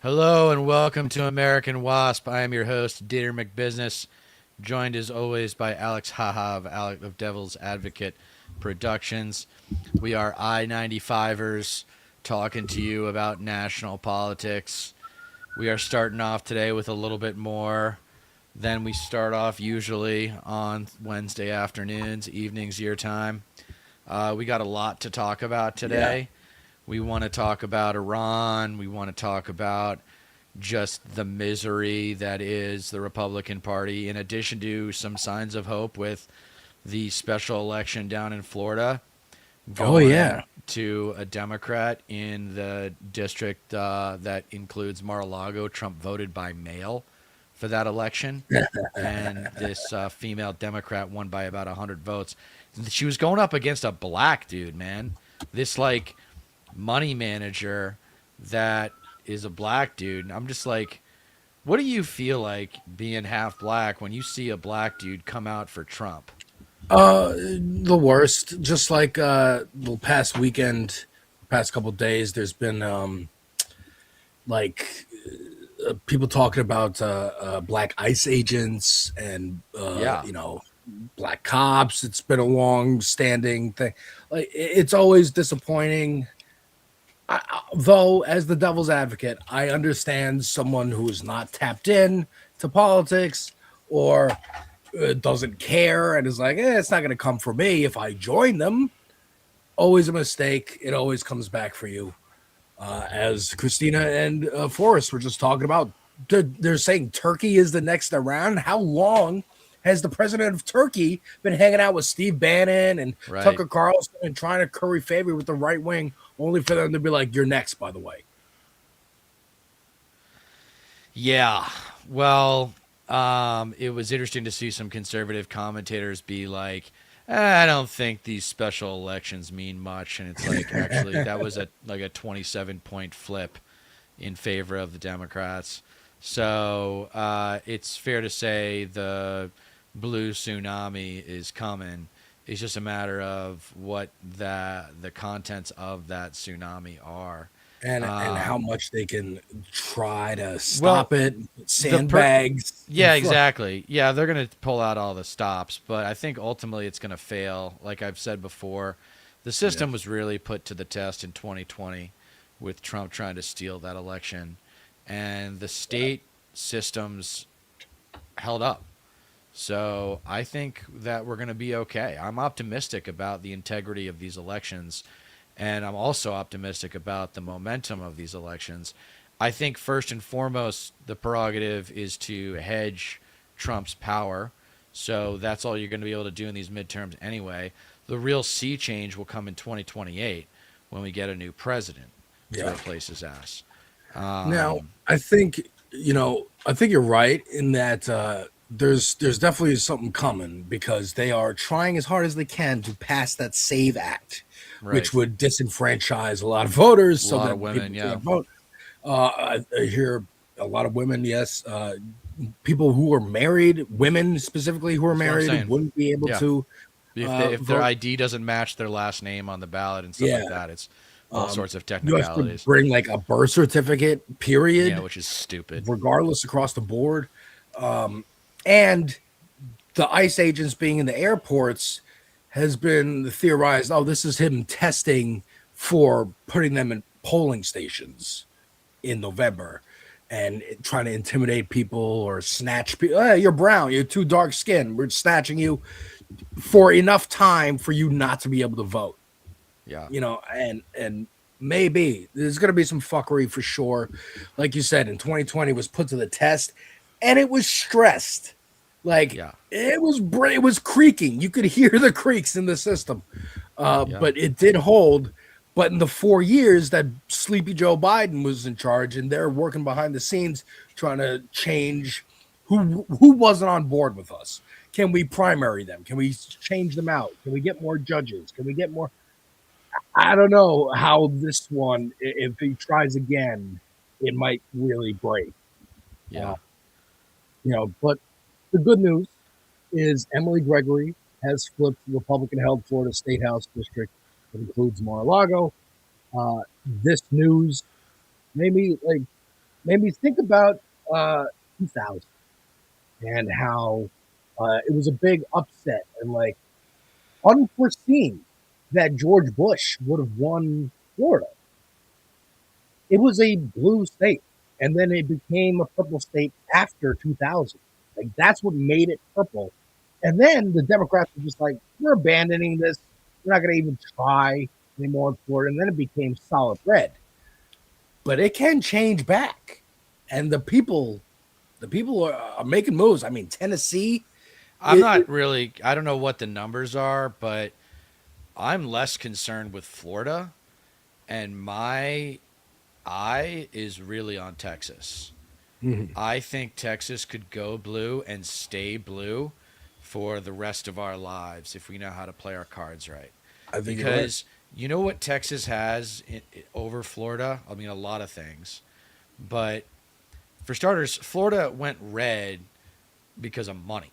Hello and welcome to American Wasp. I am your host, Deter McBizness, joined as always by Alex Haha of Devil's Advocate Productions. We are I-95ers talking to you about national politics. We are starting off today with a little bit more than we start off usually on Wednesday afternoons, evenings, your time. We got a lot to talk about Yeah. today. We want to talk about Iran. We want to talk about just the misery that is the Republican Party, in addition to some signs of hope with the special election down in Florida Oh yeah. going to a Democrat in the district that includes Mar-a-Lago. Trump voted by mail for that election, and this female Democrat won by about 100 votes. She was going up against a black dude, man. This like money manager that is a black dude. And I'm just like, what do you feel like being half black when you see a black dude come out for Trump? The worst. Just like the past weekend, past couple days, there's been like people talking about black ICE agents and Yeah. black cops. It's been a long standing thing. Like it's always disappointing. Though, as the devil's advocate, I understand someone who is not tapped in to politics or doesn't care and is like, it's not going to come for me if I join them. Always a mistake. It always comes back for you. As Christina and Forrest were just talking about, they're saying Turkey is the next Iran. How long has the president of Turkey been hanging out with Steve Bannon and Right. Tucker Carlson and trying to curry favor with the right wing, only for them to be like, you're next, by the way? Yeah. Well, it was interesting to see some conservative commentators be like, I don't think these special elections mean much. And it's like, actually, that was a 27-point flip in favor of the Democrats. So it's fair to say the blue tsunami is coming. It's just a matter of what the contents of that tsunami are. And how Um, much they can try to well, stop it, the per sandbags. yeah, exactly. Yeah, they're gonna pull out all the stops, but I think ultimately it's gonna fail. Like I've said before, the Yeah. system was really put to the test in 2020 with Trump trying to steal that election, and the state systems held up. So I think that we're going to be okay. I'm optimistic about the integrity of these elections, and I'm also optimistic about the momentum of these elections. I think first and foremost, the prerogative is to hedge Trump's power. So that's all you're going to be able to do in these midterms anyway. The real sea change will come in 2028 when we get a new president to Yeah. replace his ass. Now, Um, I think you're right in that there's definitely something coming because they are trying as hard as they can to pass that Save Act, right. which would disenfranchise a lot of voters A so lot of that women, people yeah. can't vote. I hear a lot of women, yes, people who are married, women specifically who are That's what I'm married, saying. wouldn't be able Yeah. to If their vote. ID doesn't match their last name on the ballot and stuff Yeah, like that, it's all um, sorts of you have to technicalities. bring like a birth certificate, Yeah, period, which is stupid. regardless across the board. And the ICE agents being in the airports has been theorized. Oh, this is him testing for putting them in polling stations in November and trying to intimidate people or snatch people. Hey, you're brown. You're too dark skinned. We're snatching you for enough time for you not to be able to vote. Yeah, And maybe there's going to be some fuckery for sure. Like you said, in 2020 was put to the test, and it was stressed. Like yeah, it was creaking. You could hear the creaks in the system, yeah. but it did hold. But in the 4 years that Sleepy Joe Biden was in charge, and they're working behind the scenes trying to change who wasn't on board with us. Can we primary them? Can we change them out? Can we get more judges? Can we get more? I don't know how this one, if he tries again, it might really break. Uh, Yeah. but the good news is Emily Gregory has flipped Republican-held Florida State House district that includes Mar-a-Lago. This news made me like made me think about 2000 and how it was a big upset and like unforeseen that George Bush would have won Florida. It was a blue state, and then it became a purple state after 2000. Like that's what made it purple. And then the Democrats were just like, we're abandoning this. We're not going to even try anymore in Florida. And then it became solid red. But it can change back, and the people are making moves. I mean, Tennessee. I don't know what the numbers are, but I'm less concerned with Florida, and my eye is really on Texas. I think Texas could go blue and stay blue for the rest of our lives if we know how to play our cards right. I think Because you know what Texas has over Florida? I mean, a lot of things. But for starters, Florida went red because of money.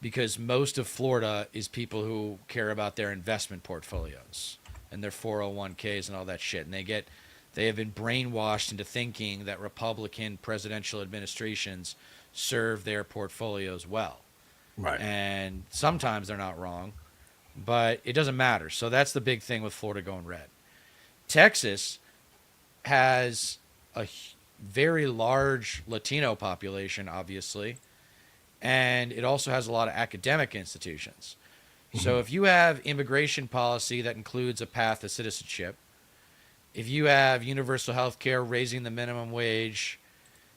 Because most of Florida is people who care about their investment portfolios and their 401ks and all that shit. And they have been brainwashed into thinking that Republican presidential administrations serve their portfolios well. Right. And sometimes they're not wrong, but it doesn't matter. So that's the big thing with Florida going red. Texas has a very large Latino population, obviously, and it also has a lot of academic institutions. So if you have immigration policy that includes a path to citizenship, if you have universal health care, raising the minimum wage,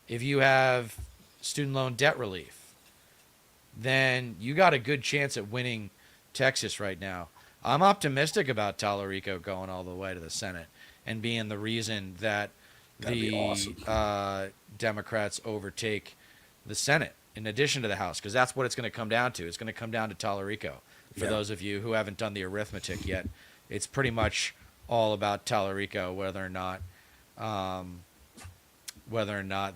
if you have student loan debt relief, then you got a good chance at winning Texas right now. I'm optimistic about Tallarico going all the way to the Senate and being the reason that Democrats overtake the Senate in addition to the House, because that's what it's going to come down to. It's going to come down to Tallarico. For those of you who haven't done the arithmetic yet, it's pretty much all about Tallarico, whether or not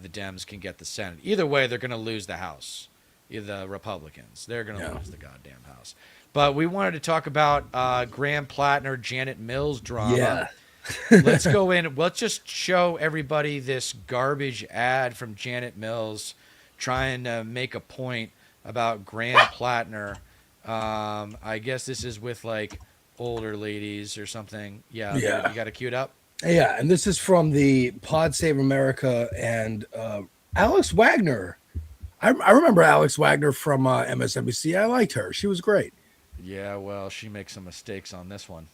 the Dems can get the Senate. Either way, they're going to lose the House. Either the Republicans, they're going to lose the goddamn House. But we wanted to talk about Graham Plattner, Janet Mills drama. Yeah. Let's go in. Let's just show everybody this garbage ad from Janet Mills trying to make a point about Graham Plattner. I guess this is with like older ladies or something. Yeah. You got to cue it up. Yeah, and this is from the Pod Save America and Alex Wagner. I remember Alex Wagner from MSNBC. I liked her. She was great. Yeah, well, she makes some mistakes on this one.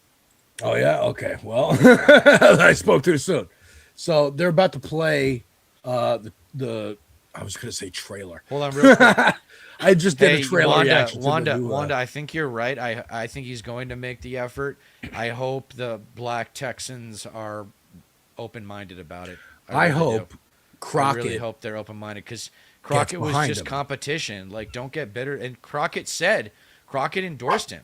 Oh, yeah? Okay. Well, I spoke too soon. So they're about to play the I was going to say trailer. Hold on real quick. I just did a trailer reaction. Wanda, I think you're right. I think he's going to make the effort. I hope the Black Texans are open-minded about it. I hope Crockett. I really hope they're open-minded because Crockett was just competition. Like, don't get bitter. And Crockett endorsed him.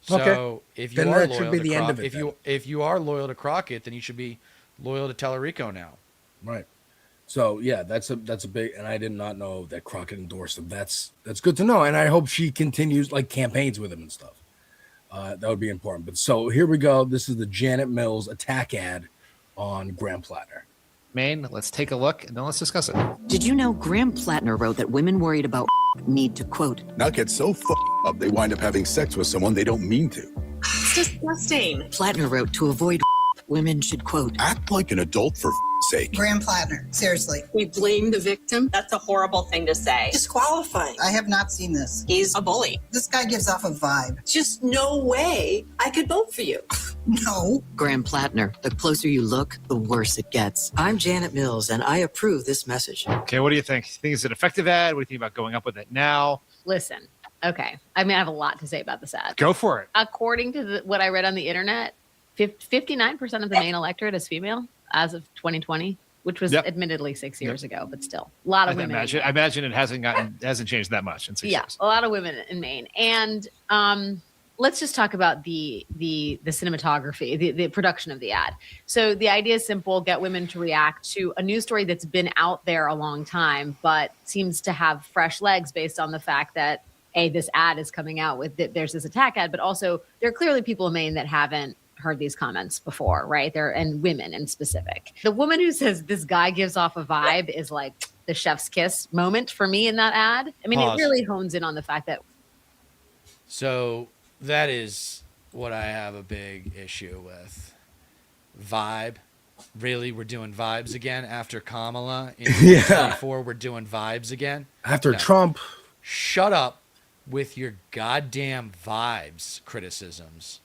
So if you are loyal to Crockett, if you are loyal to Crockett, then you should be loyal to Tallarico now. Right. So yeah, that's a big, and I did not know that Crockett endorsed him. That's good to know, and I hope she continues like campaigns with him and stuff. That would be important. But so here we go. This is the Janet Mills attack ad on Graham Plattner. Maine, let's take a look and then let's discuss it. Did you know Graham Plattner wrote that women worried about need to, quote, not get so up they wind up having sex with someone they don't mean to. It's disgusting. Plattner wrote to avoid women should, quote, act like an adult for sake. Graham Plattner, seriously. We blame the victim. That's a horrible thing to say. Disqualifying. I have not seen this. He's a bully. This guy gives off a vibe. Just no way I could vote for you. No. Graham Plattner, the closer you look, the worse it gets. I'm Janet Mills, and I approve this message. Okay, what do you think? Think it's an effective ad? What do you think about going up with it now? Listen, okay. I mean, I have a lot to say about this ad. Go for it. According to what I read on the internet, 59% of the Maine electorate is female as of 2020, which was admittedly 6 years ago, but still a lot of women. I imagine it hasn't changed that much in 6 years. A lot of women in Maine. And let's just talk about the cinematography, the production of the ad. So the idea is simple: get women to react to a news story that's been out there a long time, but seems to have fresh legs based on the fact that this ad is coming out with there's this attack ad, but also there are clearly people in Maine that haven't heard these comments before, right? And women in specific. The woman who says this guy gives off a vibe is like the chef's kiss moment for me in that ad. I mean, Pause. it really hones in on the fact that. So that is what I have a big issue with. Vibe. Really, we're doing vibes again after Kamala in 2024. We're doing vibes again After No. Trump. Shut up with your goddamn vibes criticisms,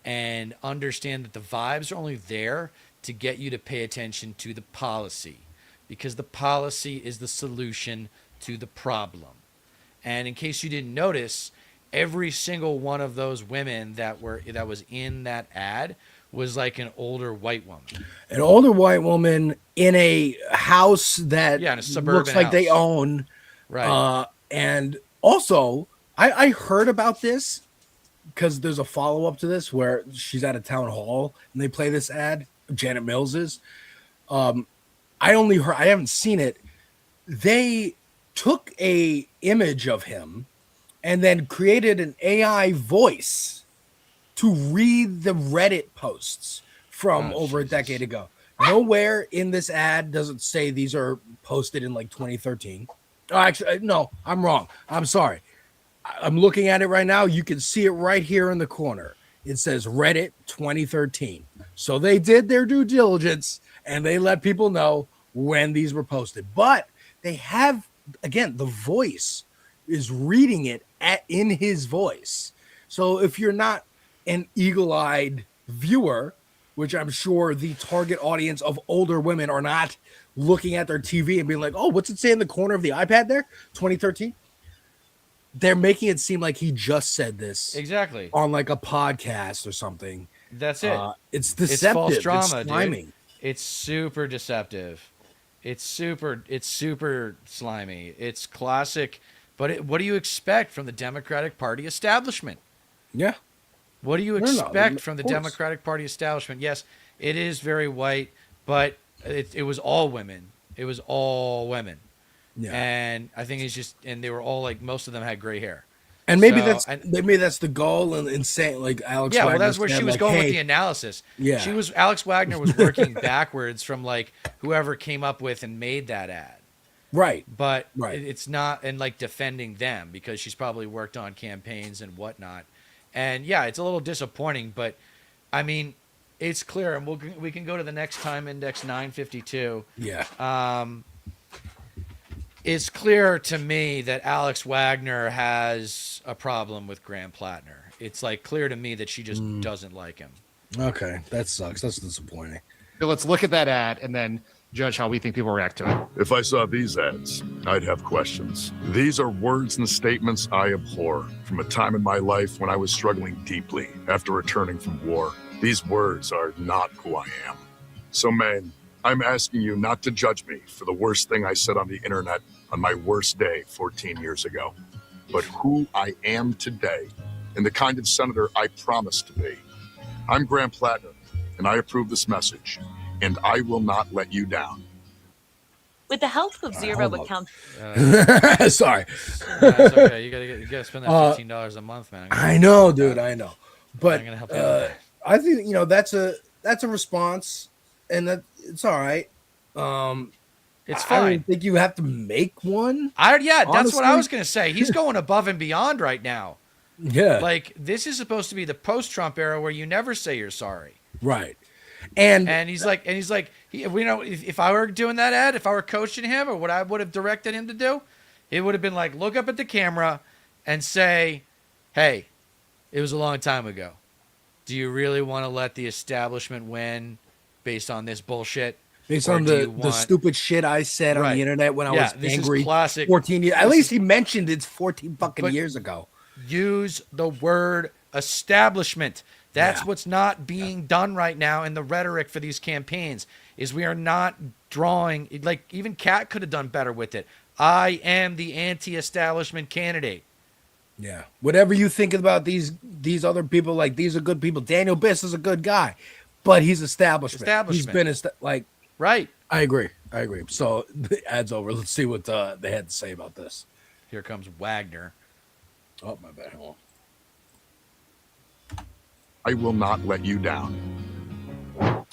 and understand that the vibes are only there to get you to pay attention to the policy, because the policy is the solution to the problem. And in case you didn't notice, every single one of those women that was in that ad was like an older white woman. An older white woman in a house that Yeah, in a suburban looks like they house. own. Right. And also, I heard about this because there's a follow-up to this where she's at a town hall and they play this ad. Janet Mills is. I haven't seen it. They took a image of him and then created an AI voice to read the Reddit posts from over a decade ago. Nowhere in this ad does it say these are posted in like 2013. Oh, actually, no, I'm wrong. I'm sorry. I'm looking at it right now. You can see it right here in the corner. It says Reddit 2013. So they did their due diligence and they let people know when these were posted. But they have, again, the voice is reading it in his voice. So if you're not an eagle-eyed viewer, which I'm sure the target audience of older women are not looking at their TV and being like, oh, what's it say in the corner of the iPad there? 2013. They're making it seem like he just said this Exactly. on like a podcast or something. That's it. It's It's deceptive. false drama, it's slimy. dude. It's super deceptive. It's super slimy. It's classic. But what do you expect from the Democratic Party establishment? Yeah. What do you No, expect of from the course. Democratic Party establishment? Yes, it is very white, but it was all women. It was all women. Yeah. And I think and they were all like, most of them had gray hair. And maybe So, that's the goal and saying like Alex. Yeah, well, Wagner that's where said, she was like, going with hey, the analysis. Yeah. Alex Wagner was working backwards from like whoever came up with and made that ad. right. But Right. it's not, and like defending them because she's probably worked on campaigns and whatnot. And yeah, it's a little disappointing, but I mean, it's clear, and we can go to the next time index 952. Yeah. It's clear to me that Alex Wagner has a problem with Graham Plattner. It's like clear to me that she just doesn't like him. Okay, that sucks. That's disappointing. So let's look at that ad and then judge how we think people react to it. If I saw these ads, I'd have questions. These are words and statements I abhor from a time in my life when I was struggling deeply after returning from war. These words are not who I am. So, man, I'm asking you not to judge me for the worst thing I said on the internet on my worst day 14 years ago, but who I am today and the kind of senator I promised to be. I'm Graham Plattner, and I approve this message, and I will not let you down. With the help of zero hold account. Sorry. That's okay. You gotta spend that $15 a month, man. I know, dude. I know. But I'm gonna help you with that. I think that's a response, and that it's all right. It's I fine. don't think you have to make one. That's what I honestly. was gonna say. He's going above and beyond right now. Yeah. Like, this is supposed to be the post-Trump era where you never say you're sorry. Right. And He's like, if I were doing that ad, if I were coaching him, or what I would have directed him to do, it would have been like, look up at the camera and say, hey, it was a long time ago. Do you really want to let the establishment win based on this bullshit? based Or on do you the want- stupid shit I said on Right. the internet when I Yeah, was this is angry classic. 14 years. At least he mentioned it's 14 fucking But- years ago. Use the word establishment. That's Yeah. what's not being done right now in the rhetoric for these campaigns, is we are not drawing, like, even Kat could have done better with it. I am the anti-establishment candidate. Yeah. Whatever you think about these other people, like these are good people. Daniel Biss is a good guy, but he's establishment. He's been like. Right. I agree. So the ad's over. Let's see what they had to say about this. Here comes Wagner. Oh, my bad. Hold on. I will not let you down.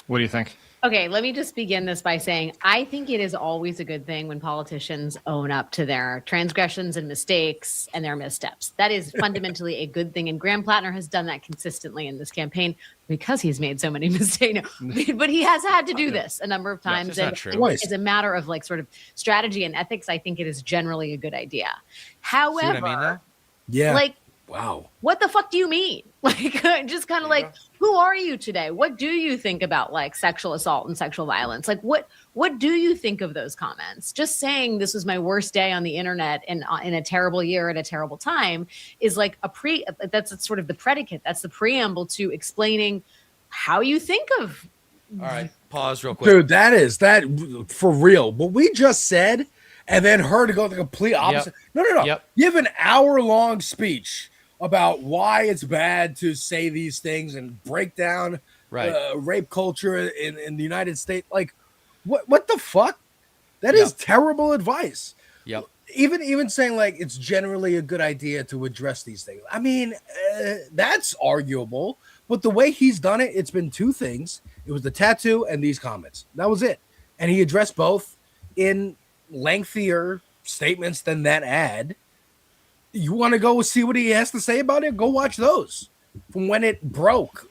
What do you think? Okay, let me just begin this by saying I think it is always a good thing when politicians own up to their transgressions and mistakes and their missteps. That is fundamentally a good thing. And Graham Plattner has done that consistently in this campaign because he's made so many mistakes. But he has had to do this a number of times. That's not true. Twice. As a matter of like sort of strategy and ethics, I think it is generally a good idea. See However, what I mean, though? Yeah. like, Wow. what the fuck do you mean? Like, just kind of like, who are you today? What do you think about like sexual assault and sexual violence? Like, what do you think of those comments? Just saying this was my worst day on the internet and in a terrible year at a terrible time is like that's sort of the predicate. That's the preamble to explaining how you think of. All right, pause real quick. Dude, that for real. What we just said, and then her to go the complete opposite. No. Yep. You have an hour-long speech about why it's bad to say these things and break down Right. rape culture in the United States. Like, what the fuck? That is terrible advice. Yep. Even saying like it's generally a good idea to address these things. I mean, that's arguable. But the way he's done it, it's been two things. It was the tattoo and these comments. That was it. And he addressed both in lengthier statements than that ad. You want to go see what he has to say about it? Go watch those from when it broke,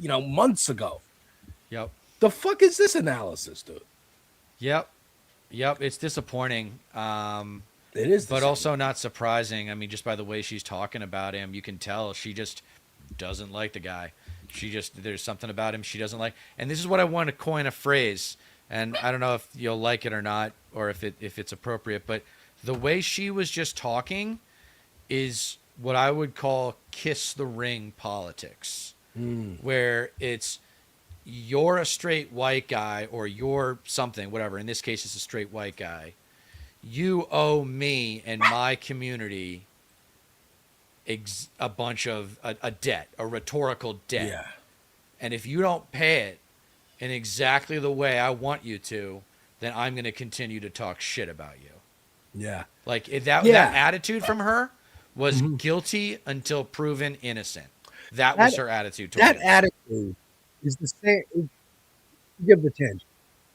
months ago. Yep. The fuck is this analysis, dude? Yep. It's disappointing. It is, but also not surprising. I mean, just by the way she's talking about him, you can tell she just doesn't like the guy. There's something about him she doesn't like. And this is what I want to coin a phrase. And I don't know if you'll like it or not, or if it's appropriate, but the way she was just talking is what I would call kiss the ring politics, where it's you're a straight white guy or you're something, whatever. In this case, it's a straight white guy. You owe me and my community a bunch of a debt, a rhetorical debt. Yeah. And if you don't pay it in exactly the way I want you to, then I'm going to continue to talk shit about you. Yeah. Like that attitude from her was guilty until proven innocent. That was her attitude. That attitude is the same. Give the tangent.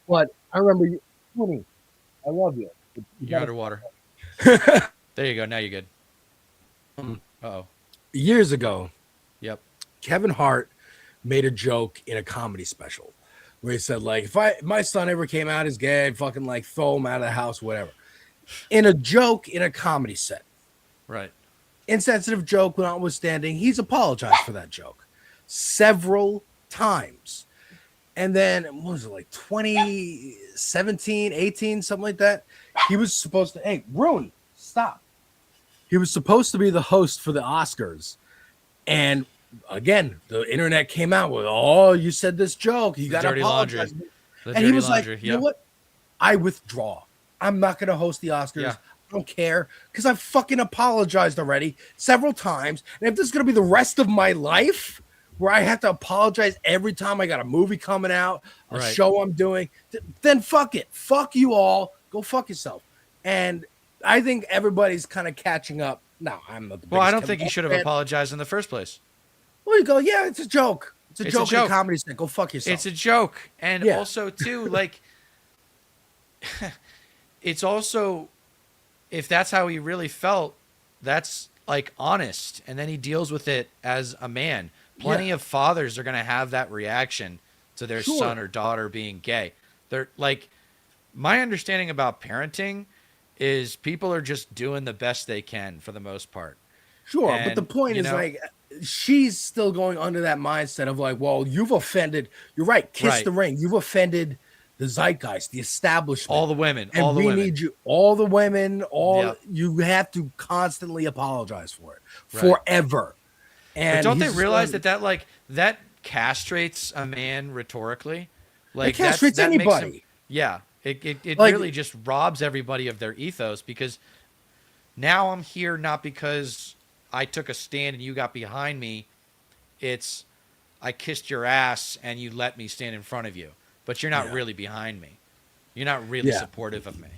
But I remember you, Tony, I love you. You're underwater. There you go. Now you're good. Uh-oh. Years ago, Yep. Kevin Hart made a joke in a comedy special where he said, like, if my son ever came out as gay, I'd fucking like throw him out of the house, whatever. In a joke in a comedy set. Right. Insensitive joke notwithstanding, he's apologized for that joke several times. And then, what was it, like 2017, 18, something like that? He was supposed to, hey, Rune, stop. He was supposed to be the host for the Oscars. And again, the internet came out with, oh, you said this joke. You got to apologize. And he was like, you know what? I withdraw. I'm not going to host the Oscars. Yeah. I don't care because I've fucking apologized already several times. And if this is going to be the rest of my life where I have to apologize every time I got a movie coming out, a show I'm doing, then fuck it. Fuck you all. Go fuck yourself. And I think everybody's kind of catching up. No, I'm not the Well, I don't biggest think you should have apologized in the first place. Well, you go, yeah, it's a joke. It's a joke in a comedy set. Go fuck yourself. It's a joke. And also, too, like, it's also, if that's how he really felt, that's like honest. And then he deals with it as a man. Plenty of fathers are going to have that reaction to their son or daughter being gay. They're like, my understanding about parenting is people are just doing the best they can for the most part. Sure, And, but the point is, like, she's still going under that mindset of like, well, you've offended. You're right. Kiss the ring. You've offended the zeitgeist, the establishment, all the women, and all the we women. need you. All the women, you have to constantly apologize for it forever. And but don't they realize that castrates a man rhetorically? Like it castrates that makes anybody. him, it Like, really just robs everybody of their ethos, because now I'm here not because I took a stand and you got behind me. It's I kissed your ass and you let me stand in front of you, but you're not really behind me. You're not really supportive of me.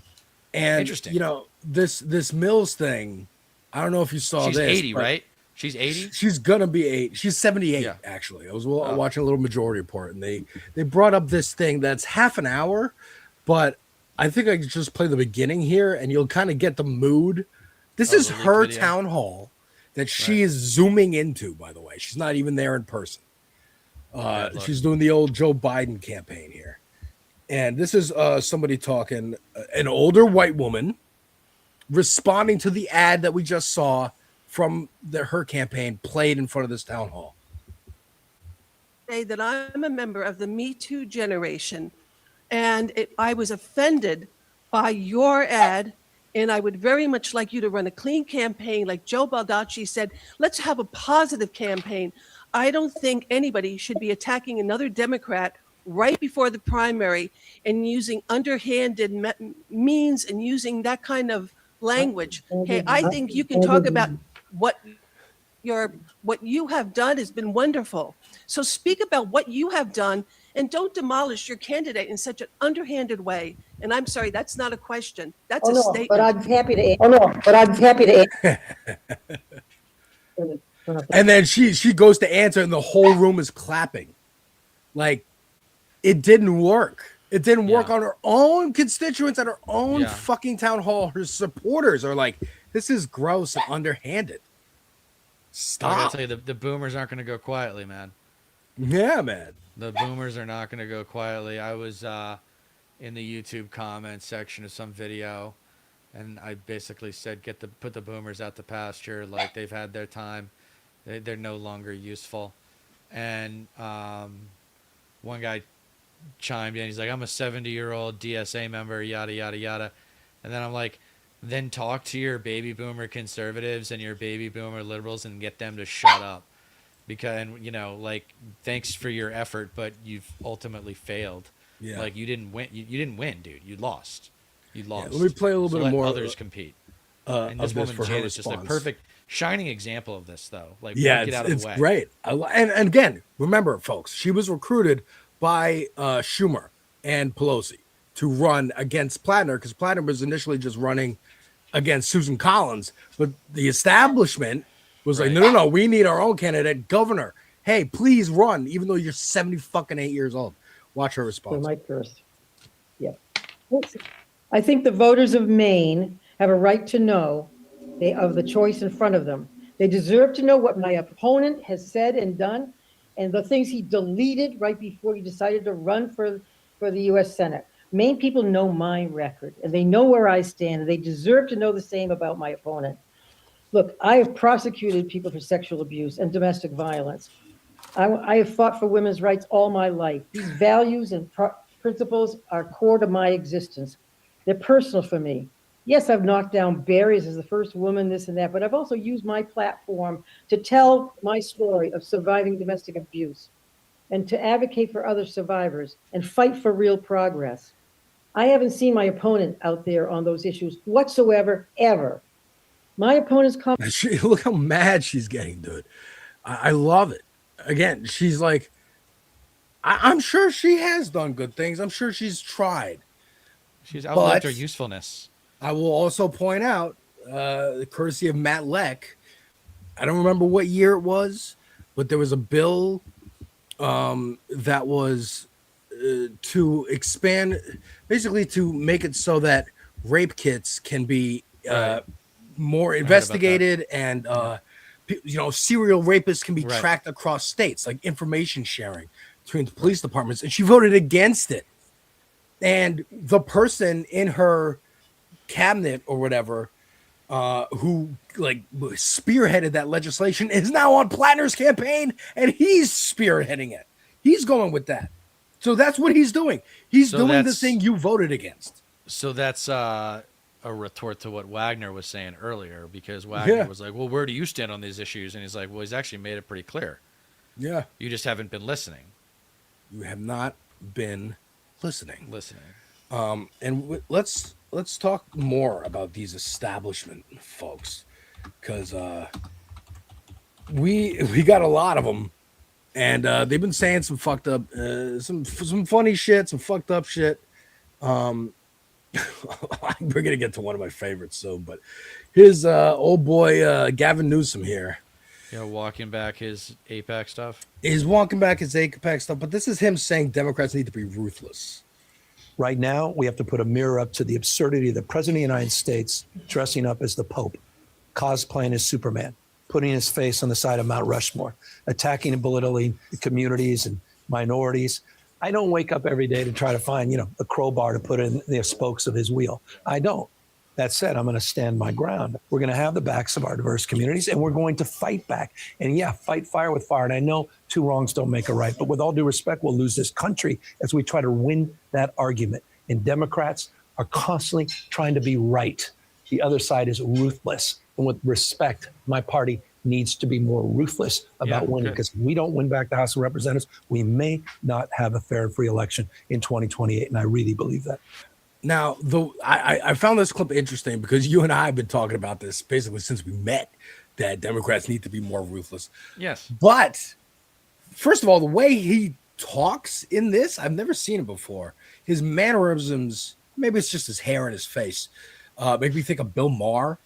And interesting. You know, this Mills thing. I don't know if you saw She's this. 80, right? She's 80. She's gonna be 8. She's 78 Yeah. actually. I was watching a little Majority Report, and they brought up this thing that's half an hour, but I think I could just play the beginning here, and you'll kind of get the mood. This is the leaked her video? town hall that she is zooming into. By the way, she's not even there in person. look. She's doing the old Joe Biden campaign here, and this is somebody talking, an older white woman responding to the ad that we just saw from her campaign played in front of this town hall. Say that I'm a member of the Me Too generation, and I was offended by your ad, and I would very much like you to run a clean campaign. Like Joe Baldacci said, let's have a positive campaign. I don't think anybody should be attacking another Democrat right before the primary and using underhanded means and using that kind of language. Okay, I think you can talk about what you have done has been wonderful. So speak about what you have done and don't demolish your candidate in such an underhanded way. And I'm sorry, that's not a question. That's a statement. But I'm happy to. Oh no, but I'm happy to. And then she goes to answer, and the whole room is clapping. Like, it didn't work. It didn't work on her own constituents at her own fucking town hall. Her supporters are like, this is gross and underhanded. Stop. I gotta tell you, the boomers aren't gonna go quietly, man. Yeah, man. The boomers are not gonna go quietly. I was in the YouTube comment section of some video, and I basically said, put the boomers out to pasture. Like, they've had their time. They're no longer useful. And one guy chimed in. He's like, I'm a 70-year-old DSA member, yada, yada, yada. And then I'm like, then talk to your baby boomer conservatives and your baby boomer liberals and get them to shut up. Because, like, thanks for your effort, but you've ultimately failed. Yeah. Like, you didn't win. You didn't win, dude. You lost. You lost. Yeah, let me play a little bit let more. Others compete. And this woman, Janet's just a perfect, shining example of this, though. Like, get out of the way. It's great. And again, remember, folks, she was recruited by Schumer and Pelosi to run against Plattner, because Plattner was initially just running against Susan Collins, but the establishment was like, no, we need our own candidate, governor. Hey, please run, even though you're 78 years old. Watch her response. Mike first. Yeah. I think the voters of Maine have a right to know of the choice in front of them. They deserve to know what my opponent has said and done, and the things he deleted right before he decided to run for the U.S. Senate. Maine people know my record, and they know where I stand, and they deserve to know the same about my opponent. Look, I have prosecuted people for sexual abuse and domestic violence. I have fought for women's rights all my life. These values and principles are core to my existence. They're personal for me. Yes, I've knocked down barriers as the first woman, this and that, but I've also used my platform to tell my story of surviving domestic abuse and to advocate for other survivors and fight for real progress. I haven't seen my opponent out there on those issues whatsoever, ever. My opponent's look how mad she's getting, dude. I love it. Again, she's like, I'm sure she has done good things. I'm sure she's tried. She's outlived her usefulness. I will also point out, courtesy of Matt Leck, I don't remember what year it was, but there was a bill that was to expand, basically to make it so that rape kits can be more investigated, and serial rapists can be tracked across states, like information sharing between the police departments. And she voted against it. And the person in her cabinet or whatever who spearheaded that legislation is now on Plattner's campaign, and he's spearheading it. He's going with that. So that's what he's doing. He's doing the thing you voted against. So that's a retort to what Wagner was saying earlier, because Wagner was like, well, where do you stand on these issues? And he's like, well, he's actually made it pretty clear. Yeah. You just haven't been listening. You have not been listening. And let's talk more about these establishment folks, because we got a lot of them, and they've been saying some fucked up, some funny shit, some fucked up shit. We're gonna get to one of my favorites soon, but his old boy Gavin Newsom here. walking back his APAC stuff. He's walking back his APEC stuff, but this is him saying Democrats need to be ruthless. Right now, we have to put a mirror up to the absurdity of the President of the United States dressing up as the Pope, cosplaying as Superman, putting his face on the side of Mount Rushmore, attacking and belittling communities and minorities. I don't wake up every day to try to find, a crowbar to put in the spokes of his wheel. I don't. That said, I'm going to stand my ground. We're going to have the backs of our diverse communities, and we're going to fight back. And yeah, fight fire with fire. And I know two wrongs don't make a right, but with all due respect, we'll lose this country as we try to win that argument. And Democrats are constantly trying to be right. The other side is ruthless. And with respect, my party needs to be more ruthless about winning, because if we don't win back the House of Representatives, we may not have a fair and free election in 2028. And I really believe that. Now, I found this clip interesting because you and I have been talking about this basically since we met, that Democrats need to be more ruthless. Yes. But first of all, the way he talks in this, I've never seen it before. His mannerisms, maybe it's just his hair and his face, make me think of Bill Maher.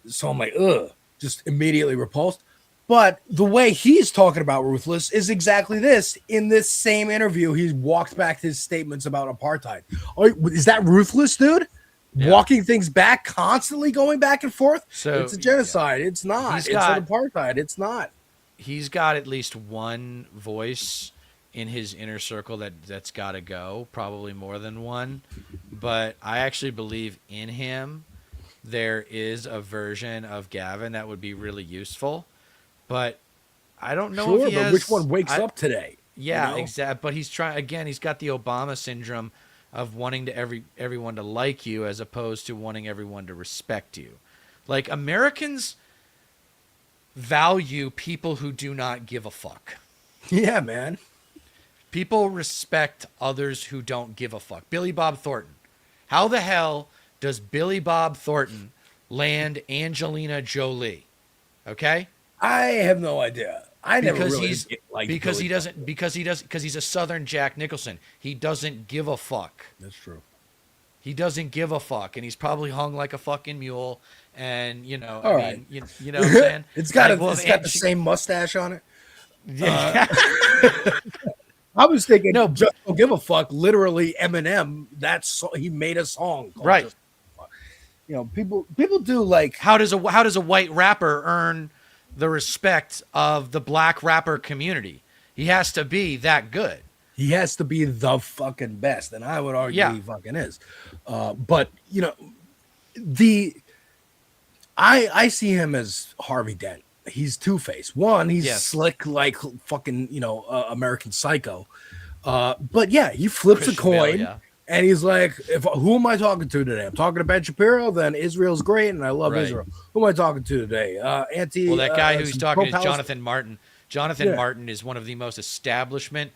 So I'm like, ugh, just immediately repulsed. But the way he's talking about ruthless is exactly this. In this same interview, he walked back his statements about apartheid. Oh, is that ruthless, dude? Yeah. Walking things back, constantly going back and forth? So it's a genocide. Yeah. It's not. It's an apartheid. It's not. He's got at least one voice in his inner circle that's got to go, probably more than one. But I actually believe in him there is a version of Gavin that would be really useful. But I don't know if he has, which one wakes up today? Yeah, exactly. But he's trying again. He's got the Obama syndrome of wanting to everyone to like you as opposed to wanting everyone to respect you. Like, Americans value people who do not give a fuck. Yeah, man. People respect others who don't give a fuck. Billy Bob Thornton. How the hell does Billy Bob Thornton land Angelina Jolie? Okay. I have no idea. Because he's a Southern Jack Nicholson. He doesn't give a fuck. That's true. He doesn't give a fuck, and he's probably hung like a fucking mule. And you know what I'm saying? It's got the same mustache on it. Yeah. I was thinking, no, just don't give a fuck. Literally, Eminem. He made a song, right? Just, people do like. How does a white rapper earn the respect of the black rapper community? He has to be that good. He has to be the fucking best, and I would argue he fucking is. But I see him as Harvey Dent. He's two-faced. One, he's slick like fucking American Psycho. But yeah, he flips a coin. And he's like, who am I talking to today? I'm talking to Ben Shapiro. Then Israel's great, and I love Israel. Who am I talking to today? Well, that guy who's talking is Jonathan Martin. Jonathan Martin is one of the most establishment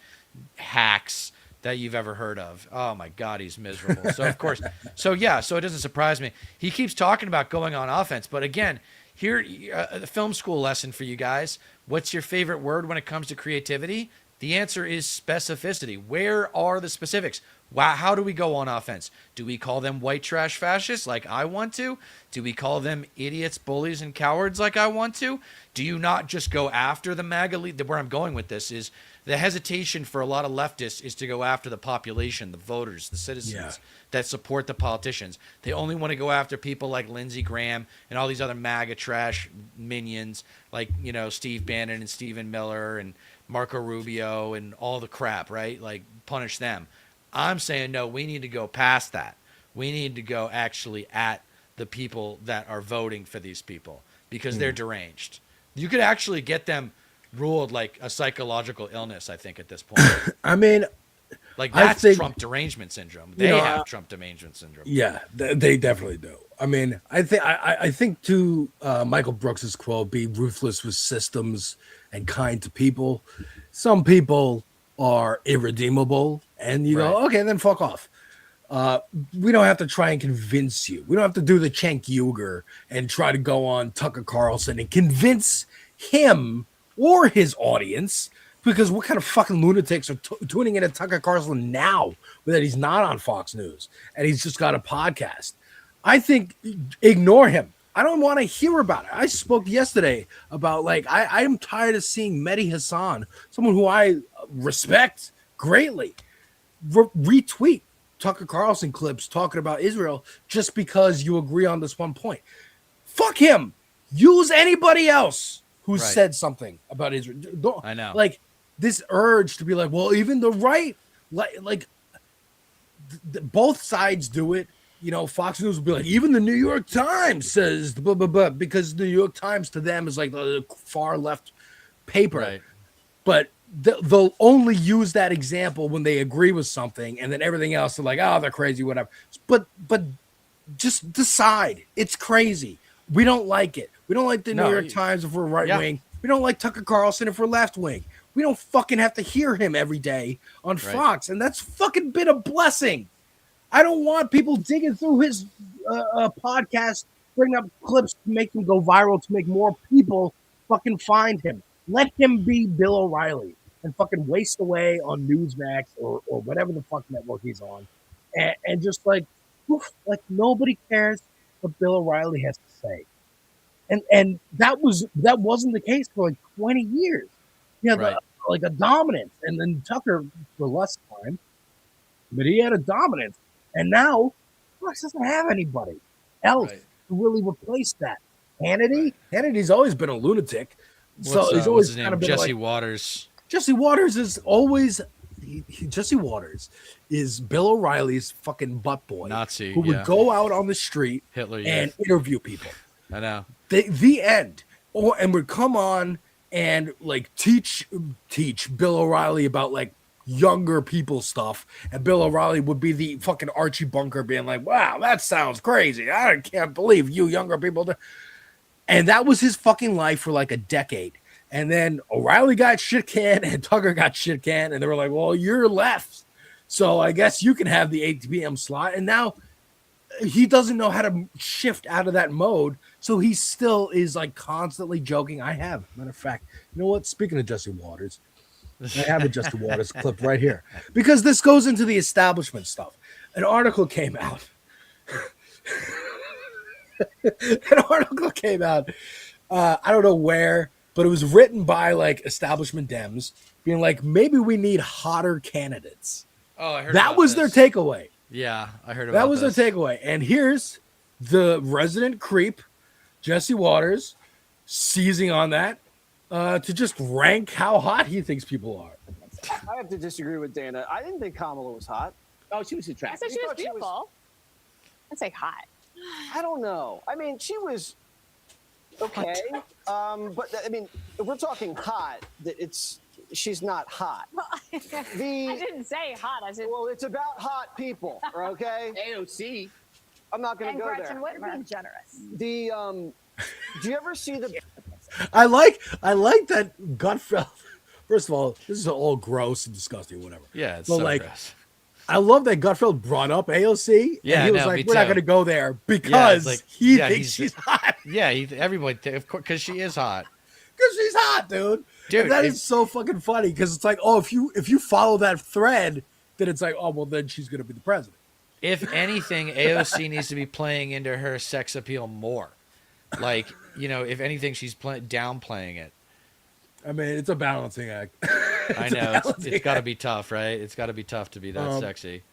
hacks that you've ever heard of. Oh my God, he's miserable. So of course, so it doesn't surprise me. He keeps talking about going on offense, but again, here, the film school lesson for you guys. What's your favorite word when it comes to creativity? The answer is specificity. Where are the specifics? Wow, how do we go on offense? Do we call them white trash fascists like I want to? Do we call them idiots, bullies, and cowards like I want to? Do you not just go after the MAGA lead? Where I'm going with this is the hesitation for a lot of leftists is to go after the population, the voters, the citizens that support the politicians. They only want to go after people like Lindsey Graham and all these other MAGA trash minions like, Steve Bannon and Stephen Miller and Marco Rubio and all the crap, right? Like, punish them. I'm saying, no, we need to go past that. We need to go actually at the people that are voting for these people because they're deranged. You could actually get them ruled like a psychological illness, I think, at this point. I mean, like that's Trump derangement syndrome. They have Trump derangement syndrome. Yeah, they definitely do. I mean, I think to Michael Brooks's quote, be ruthless with systems and kind to people. Some people are irredeemable, and you go, okay, then fuck off. We don't have to try and convince you. We don't have to do the Cenk Uygur and try to go on Tucker Carlson and convince him or his audience, because what kind of fucking lunatics are tuning in to Tucker Carlson now that he's not on Fox News and he's just got a podcast? I think ignore him. I don't want to hear about it. I spoke yesterday about like I am tired of seeing Mehdi Hassan, someone who I respect greatly, retweet Tucker Carlson clips talking about Israel just because you agree on this one point. Fuck him. Use anybody else who said something about Israel. I know. Like this urge to be like, well, even the right, both sides do it. You know, Fox News will be like, even the New York Times says blah, blah, blah, because the New York Times to them is like the far left paper. Right. But they'll only use that example when they agree with something, and then everything else they're like, oh, they're crazy, whatever. But just decide. It's crazy. We don't like it. We don't like the New York Times if we're right wing. We don't like Tucker Carlson if we're left wing. We don't fucking have to hear him every day on Fox, and that's fucking been a blessing. I don't want people digging through his podcast, bring up clips to make him go viral, to make more people fucking find him. Let him be Bill O'Reilly and fucking waste away on Newsmax or whatever the fuck network he's on, and just like nobody cares what Bill O'Reilly has to say. And that wasn't the case for like 20 years. You know, like a dominance, and then Tucker for less time, but he had a dominance. And now Fox doesn't have anybody else to really replace that. Hannity's always been a lunatic. So he's always kind of been Jesse Waters. Jesse Waters is always Jesse Waters is Bill O'Reilly's fucking butt boy. Nazi. Who would go out on the street Hitler, and interview people. I know. The end. And would come on and like teach Bill O'Reilly about like younger people stuff, and Bill O'Reilly would be the fucking Archie Bunker being like, wow, that sounds crazy. I can't believe you younger people do. And that was his fucking life for like a decade. And then O'Reilly got shit canned and Tucker got shit canned, and they were like, well, you're left, so I guess you can have the 8 p.m. slot. And now he doesn't know how to shift out of that mode, so he still is like constantly joking. Matter of fact, you know what, speaking of Jesse Waters, I have a Jesse Waters clip right here, because this goes into the establishment stuff. An article came out. I don't know where, but it was written by like establishment Dems being like, maybe we need hotter candidates. Oh, I heard that was their takeaway. Yeah, I heard about that was this. their takeaway. And here's the resident creep, Jesse Waters, seizing on that to just rank how hot he thinks people are. I have to disagree with Dana. I didn't think Kamala was hot. Oh, she was I attractive. said she was beautiful. I'd say hot. I don't know. I mean, she was okay. But I mean, if we're talking hot, she's not hot. I didn't say hot. I said, well, it's about hot people, okay? AOC. I'm not going to go Gretchen there. Whitmer. Being generous. Do you ever see the? I like that Gutfeld. First of all, this is all gross and disgusting, whatever. Yeah, it's but so like, gross. I love that Gutfeld brought up AOC. Yeah, and he was no, like, me "We're not too. going to go there because he thinks she's hot." Yeah, everybody, of course, because she is hot. Because she's hot, dude. Dude, and that is so fucking funny, because it's like, oh, if you follow that thread, then it's like, oh, well, then she's going to be the president. If anything, AOC needs to be playing into her sex appeal more. Like, you know, if anything, she's downplaying it. I mean, it's a balancing act. I know. It's got to be tough, right? It's got to be tough to be that sexy.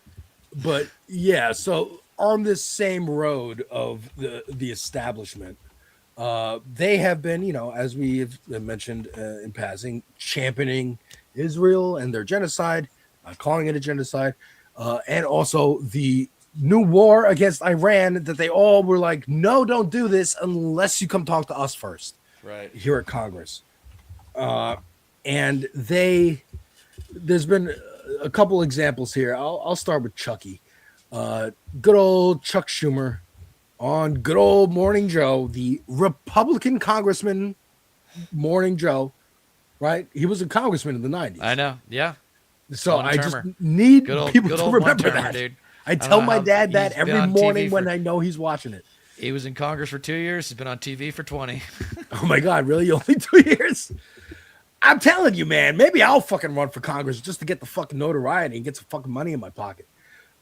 But, yeah, so on this same road of the establishment, they have been, you know, as we have mentioned in passing, championing Israel and their genocide, calling it a genocide, and also the new war against Iran that they all were like, no, don't do this unless you come talk to us first. Right. Here at Congress. And there's been a couple examples here. I'll start with Chucky. Good old Chuck Schumer on good old Morning Joe, the Republican congressman Morning Joe, right? He was a congressman in the 90s. I know. Yeah. So I just One-termer. need Good people to old remember one-termer, that. dude. I tell my dad that he's been every on morning TV when I know he's watching it. He was in Congress for 2 years. He's been on TV for 20. Oh my God, really? Only 2 years? I'm telling you, man, maybe I'll fucking run for Congress just to get the fucking notoriety and get some fucking money in my pocket.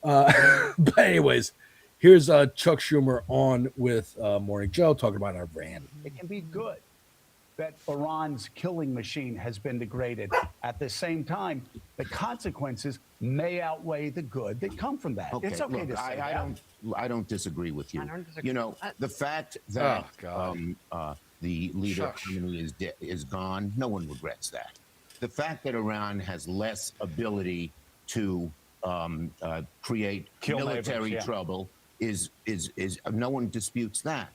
But anyways, Here's Chuck Schumer on with Morning Joe talking about Iran. It can be good that Iran's killing machine has been degraded. At the same time, the consequences may outweigh the good that come from that. Okay, It's okay look, to say that. I don't disagree with you. I don't disagree. You know, the fact that Oh, the leader of Shush. Khamenei is gone, no one regrets that. The fact that Iran has less ability to create Kill military neighbors, yeah. trouble is no one disputes that.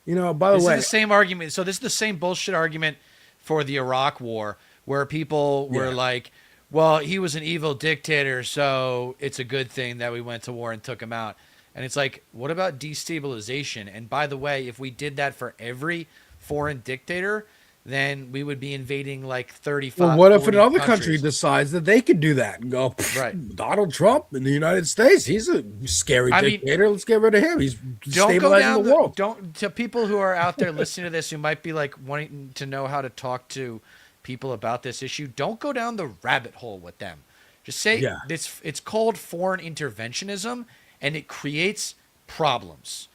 You know, by the This way, is the same argument. So this is the same bullshit argument for the Iraq War, where people were like, "Well, he was an evil dictator, so it's a good thing that we went to war and took him out." And it's like, what about destabilization? And by the way, if we did that for every foreign dictator, then we would be invading like 35. well, what if 40 another country countries. decides that they could do that and go, Right. Donald Trump in the United States, he's a scary I mean, dictator. Let's get rid of him. He's Don't go stabilizing down the world. Don't to people who are out there listening to this who might be like wanting to know how to talk to people about this issue. Don't go down the rabbit hole with them. Just say it's called foreign interventionism, and it creates problems.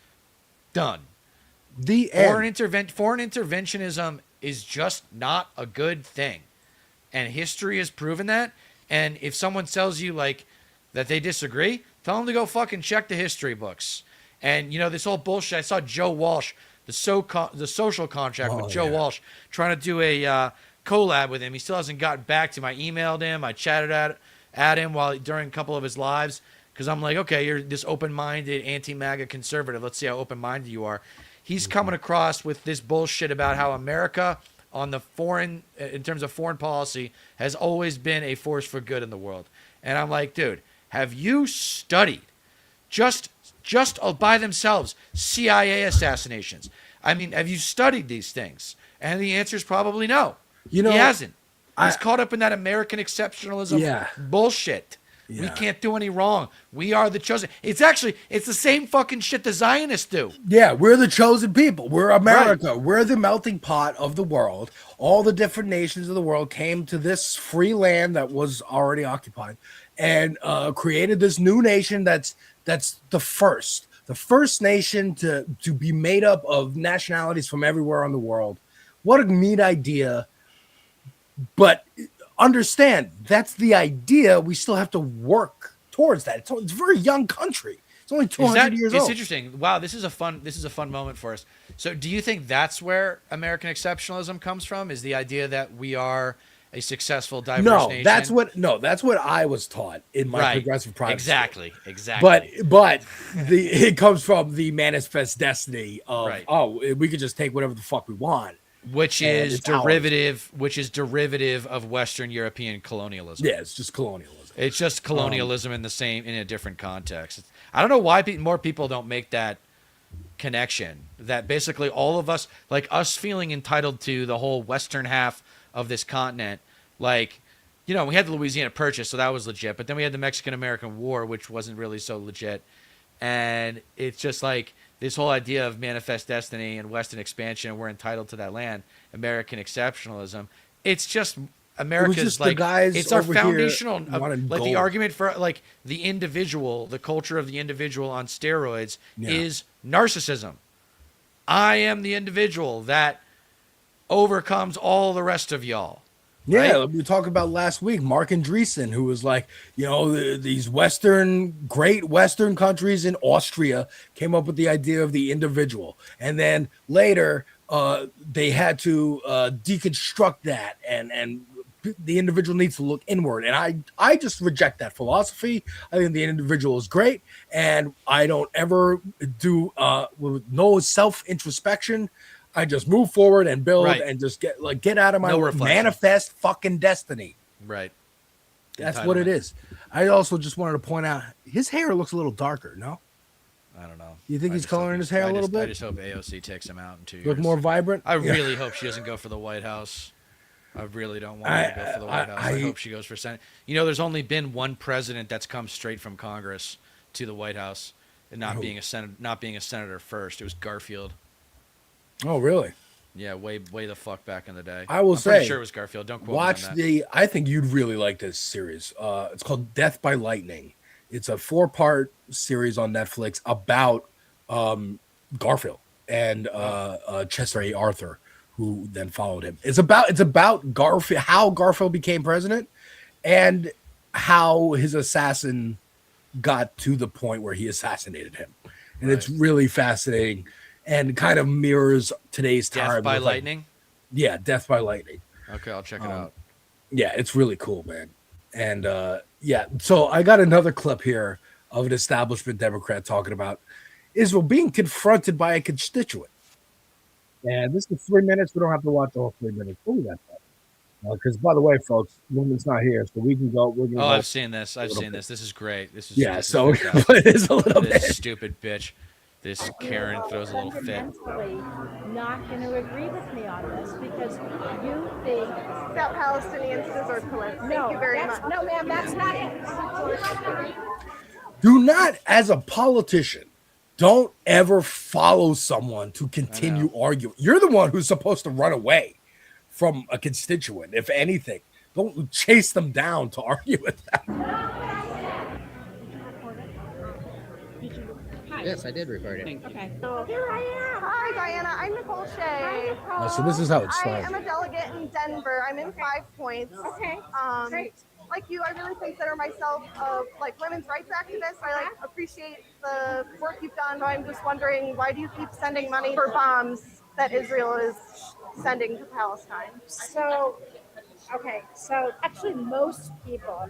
Done. The Foreign interventionism is just not a good thing, and history has proven that. And if someone tells you like that they disagree, tell them to go fucking check the history books. And you know this whole bullshit. I saw Joe Walsh, the social contract with Joe Walsh, trying to do a collab with him. He still hasn't gotten back to me. I emailed him. I chatted at him during a couple of his lives because I'm like, okay, you're this open-minded anti-MAGA conservative. Let's see how open-minded you are. He's coming across with this bullshit about how America on the in terms of foreign policy has always been a force for good in the world. And I'm like, dude, have you studied just by themselves CIA assassinations? I mean, have you studied these things? And the answer is probably no. You know, he hasn't. He's caught up in that American exceptionalism bullshit. We can't do any wrong. We are the chosen. It's the same fucking shit the Zionists do. Yeah, we're the chosen people. We're America. Right. We're the melting pot of the world. All the different nations of the world came to this free land that was already occupied and created this new nation that's the first nation to be made up of nationalities from everywhere on the world. What a neat idea. But understand, that's the idea. We still have to work towards that. It's a very young country. It's only 200 years old. It's interesting. Wow, this is a fun moment for us. So do you think that's where American exceptionalism comes from? Is the idea that we are a successful, diverse nation? That's what I was taught in my progressive private Exactly. But it comes from the manifest destiny of we could just take whatever the fuck we want. Which is derivative of Western European colonialism. Yeah, it's just colonialism. It's just colonialism in a different context. I don't know why more people don't make that connection. That basically all of us, like us feeling entitled to the whole western half of this continent, like, you know, we had the Louisiana Purchase, so that was legit. But then we had the Mexican-American War, which wasn't really so legit. And it's just like this whole idea of manifest destiny and Western expansion, and we're entitled to that land, American exceptionalism. It's just America's like it's our foundational like the argument for like the individual, the culture of the individual on steroids is narcissism. I am the individual that overcomes all the rest of y'all. Yeah, right? We talked about last week, Mark Andreessen, who was like, you know, these great Western countries in Austria came up with the idea of the individual. And then later they had to deconstruct that and the individual needs to look inward. And I just reject that philosophy. I think the individual is great. And I don't ever do with no self-introspection. I just move forward and build and just get out of my manifest fucking destiny. Right. That's what it is. I also just wanted to point out his hair looks a little darker. No, I don't know. You think he's coloring his hair a little bit? I just hope AOC takes him out in 2 years. Look more vibrant. I really hope she doesn't go for the White House. I really don't want her to go for the White House. I hope she goes for Senate. You know, there's only been one president that's come straight from Congress to the White House, and not being a senator first. It was Garfield. Oh, really? Yeah, way the fuck back in the day. I will say, pretty sure it was Garfield. Don't quote me on that. I think you'd really like this series. It's called Death by Lightning. It's a 4-part series on Netflix about Garfield and Chester A. Arthur, who then followed him. It's about Garfield, how Garfield became president, and how his assassin got to the point where he assassinated him. And it's really fascinating and kind of mirrors today's time. Death by with, like, lightning? yeah, Death by Lightning. Okay, I'll check it out. Yeah, it's really cool, man. And yeah, so I got another clip here of an establishment Democrat talking about Israel being confronted by a constituent. And this is 3 minutes. We don't have to watch all 3 minutes. We'll leave that because, by the way, folks, woman's not here, so we can go. We're gonna Oh, go I've seen this. I've seen this. This is great. This is this is so fantastic. it is a little this bit. stupid bitch. This Karen throws a little fit. Fundamentally not going to agree with me on this because you think that Palestinians deserve politics. No, Thank you very that's- much. No, ma'am, that's not it. Do not, as a politician, don't ever follow someone to continue arguing. You're the one who's supposed to run away from a constituent, if anything. Don't chase them down to argue with them. Yes, I did record it. Okay. So here I am. Hi, Diana. I'm Nicole Shea. So this is how it I started. am a delegate in Denver. I'm in 5 points. Okay. Great. Like you, I really consider myself a women's rights activist. I appreciate the work you've done. I'm just wondering, why do you keep sending money for bombs that Israel is sending to Palestine? So, okay, so actually most people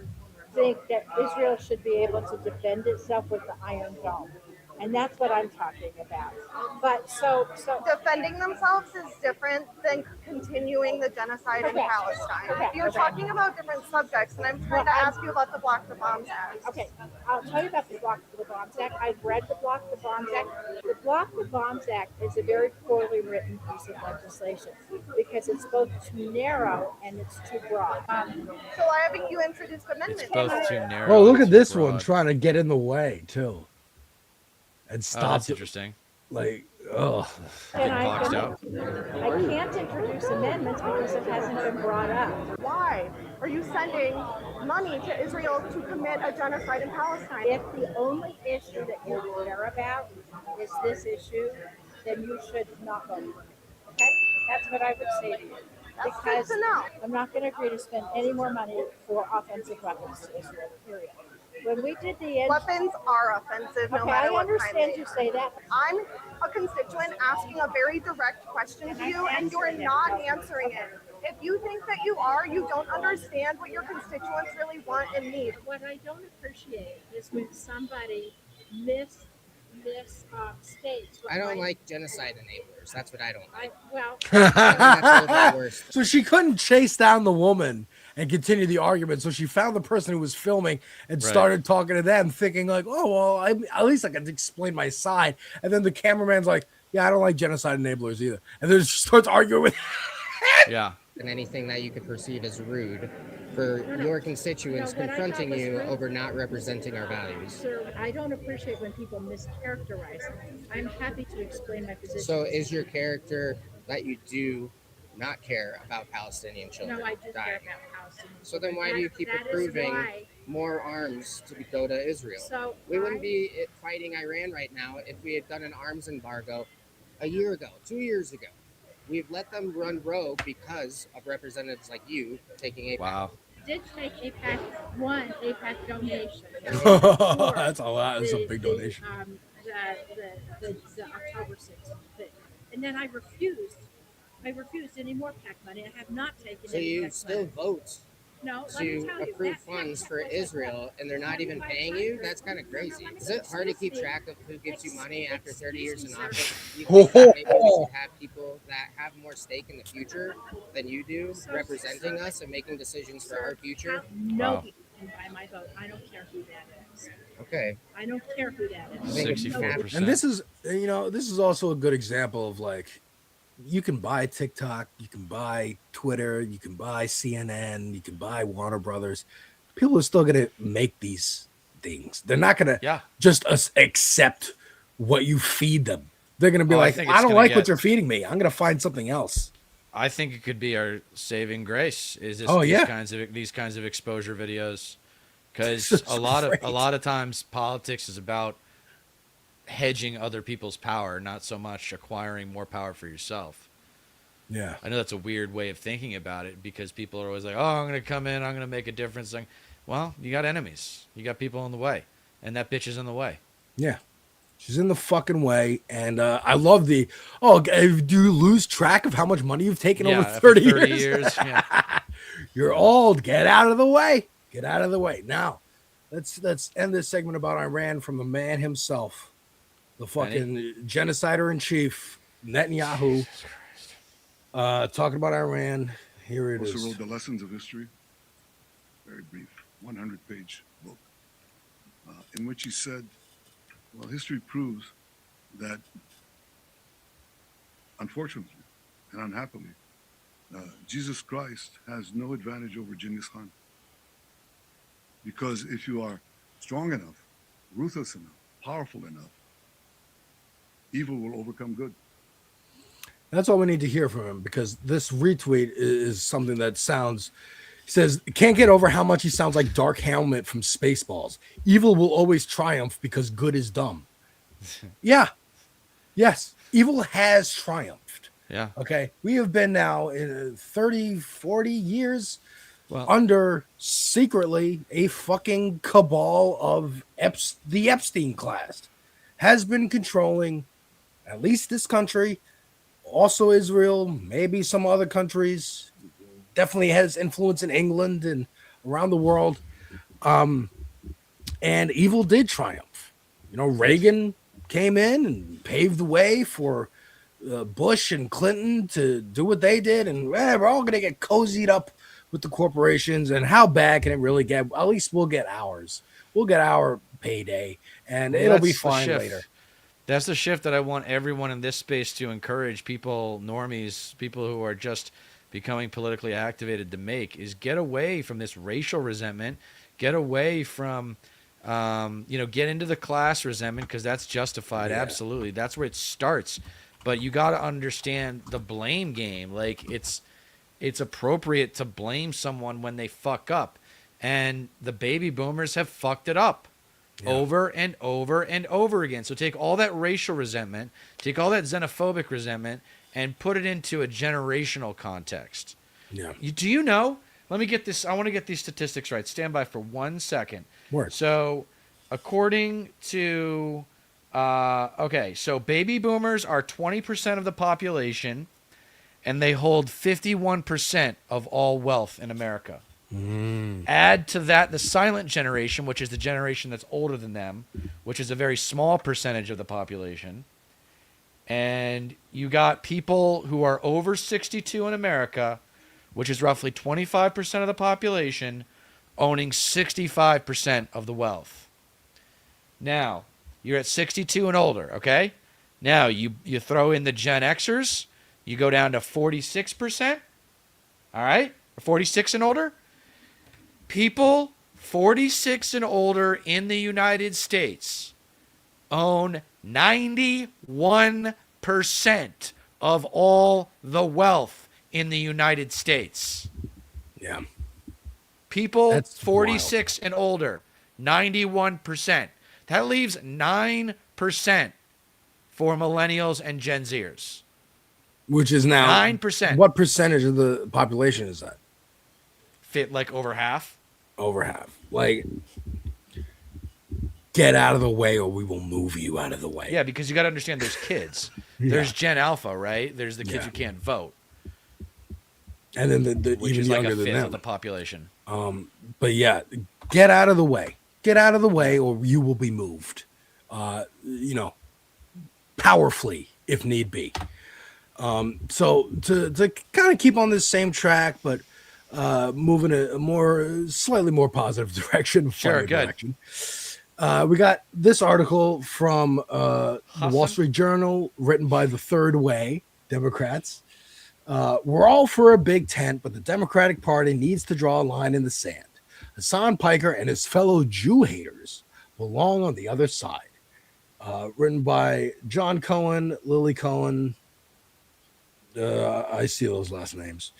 think that Israel should be able to defend itself with the Iron Dome. And that's what I'm talking about. But so defending themselves is different than continuing the genocide in Palestine. You're talking about different subjects, and I'm trying to ask you about the Block the Bombs Act. Okay, I'll tell you about the Block the Bombs Act. I've read the Block the Bombs Act. The Block the Bombs Act is a very poorly written piece of legislation because it's both too narrow and it's too broad. So why haven't you introduced amendments? It's both too narrow. Oh, look and at too this broad. one trying to get in the way, too. And Oh, stop that's it. interesting. Like, oh. And Getting boxed out. I can't introduce amendments because it hasn't been brought up. Why are you sending money to Israel to commit a genocide in Palestine? If the only issue that you care about is this issue, then you should not vote for it. Okay? That's what I would say to you. That's Because good to know. I'm not going to agree to spend any more money for offensive weapons to Israel, period. When we did the Weapons are offensive, no Okay, matter I what kind understand they you are. say that. I'm a constituent asking a very direct question to you, and you're not answering it. If you think that you are, you don't understand what your constituents really want and need. What I don't appreciate is when somebody states. I don't like genocide enablers. That's what I don't like. Well, That's a little worse. So she couldn't chase down the woman and continue the argument. So she found the person who was filming and Right. started talking to them, thinking like, "Oh well, at least I can explain my side." And then the cameraman's like, "Yeah, I don't like genocide enablers either." And then she starts arguing with. Yeah. And anything that you could perceive as rude for your constituents No, what I confronting thought was you rude- over not representing our values. Sir, I don't appreciate when people mischaracterize. I'm happy to explain my position. So is your character that you do not care about Palestinian children No, I do care dying? about Palestinian So then why do children. you keep That is approving why- more arms to go to Israel? So we wouldn't be fighting Iran right now if we had done an arms embargo a year ago, 2 years ago. We've let them run rogue because of representatives like you taking a Wow. did take one APAC donation. That's a lot. That's a big donation. The October 6th thing. And then I refused. Any more PAC money. I have not taken So any you PAC still money. vote No, let me to tell you, approve that funds PAC for Israel and they're not even paying you? That's kind of crazy. Is it hard to keep track of who gives you money after 30 years in office? You think that maybe we should have people that have more stake in the future than you do representing us and making decisions for our future? Nobody can buy my vote. I don't care who that is. Okay. I don't care who that is. 64%. And this is, this is also a good example of like, you can buy TikTok, you can buy Twitter, you can buy CNN, you can buy Warner Brothers. People are still going to make these things. They're not going to just accept what you feed them. They're going to be like, I don't like what you're feeding me. I'm going to find something else. I think it could be our saving grace. Is this Oh, these yeah. kinds of exposure videos? because This is a lot great. of times politics is about hedging other people's power, not so much acquiring more power for yourself. Yeah. I know that's a weird way of thinking about it because people are always like, "Oh, I'm going to come in, I'm going to make a difference." Like, well, you got enemies, you got people in the way, and that bitch is in the way. Yeah. She's in the fucking way. And I love the, do you lose track of how much money you've taken over after 30 30 years? years. Yeah. You're old. Get out of the way. Get out of the way. Now, let's end this segment about Iran from the man himself, the fucking genocider in chief, Netanyahu. Talking about Iran. Here it Also is. wrote The Lessons of History, very brief, 100-page book, in which he said, well, history proves that, unfortunately and unhappily, Jesus Christ has no advantage over Genghis Khan. Because if you are strong enough, ruthless enough, powerful enough, evil will overcome good. That's all we need to hear from him, because this retweet is something that sounds. He says, can't get over how much he sounds like Dark Helmet from Spaceballs. Evil will always triumph because good is dumb. Yeah. Yes. Evil has triumphed. Yeah. Okay. We have been now in 30, 40 years Well, under secretly a fucking cabal of the Epstein class has been controlling at least this country, also Israel, maybe some other countries, definitely has influence in England and around the world. And evil did triumph. You know, Reagan came in and paved the way for Bush and Clinton to do what they did. And we're all going to get cozied up with the corporations. And how bad can it really get? At least we'll get ours. We'll get our payday, and it'll be that's the fine shift. later. That's the shift that I want everyone in this space to encourage people, normies, people who are just becoming politically activated to make, is get away from this racial resentment, get away from, get into the class resentment, because that's justified. Yeah. Absolutely. That's where it starts. But you got to understand the blame game. Like, it's appropriate to blame someone when they fuck up. And the baby boomers have fucked it up. Over and over and over again. So take all that racial resentment, take all that xenophobic resentment, and put it into a generational context. Yeah. Do you know? Let me get this. I want to get these statistics right. Stand by for 1 second. Word. So, according to, so baby boomers are 20% of the population, and they hold 51% of all wealth in America. Add to that the silent generation, which is the generation that's older than them, which is a very small percentage of the population. And you got people who are over 62 in America, which is roughly 25% of the population, owning 65% of the wealth. Now, you're at 62 and older, okay? Now, you throw in the Gen Xers, you go down to 46%, all right? 46 and older. People 46 and older in the United States own 91% of all the wealth in the United States. Yeah. People That's 46 and older, 91%. That leaves 9% for millennials and Gen Zers. Which is now 9%. What percentage of the population is that? Fit like over half. Over half. Like, get out of the way or we will move you out of the way. Yeah, because you got to understand there's kids. Yeah. There's Gen Alpha, right? There's the kids Yeah. who can't vote. And then the Which even is like younger a than fifth them. of the population. But yeah, get out of the way. Get out of the way or you will be moved. Powerfully if need be. So to kind of keep on this same track, but move in a slightly more positive direction. Sure, funny good. direction. We got this article from the Wall Street Journal, written by the Third Way Democrats. We're all for a big tent, but the Democratic Party needs to draw a line in the sand. Hassan Piker and his fellow Jew haters belong on the other side. Written by John Cohen, Lily Cohen. I see those last names.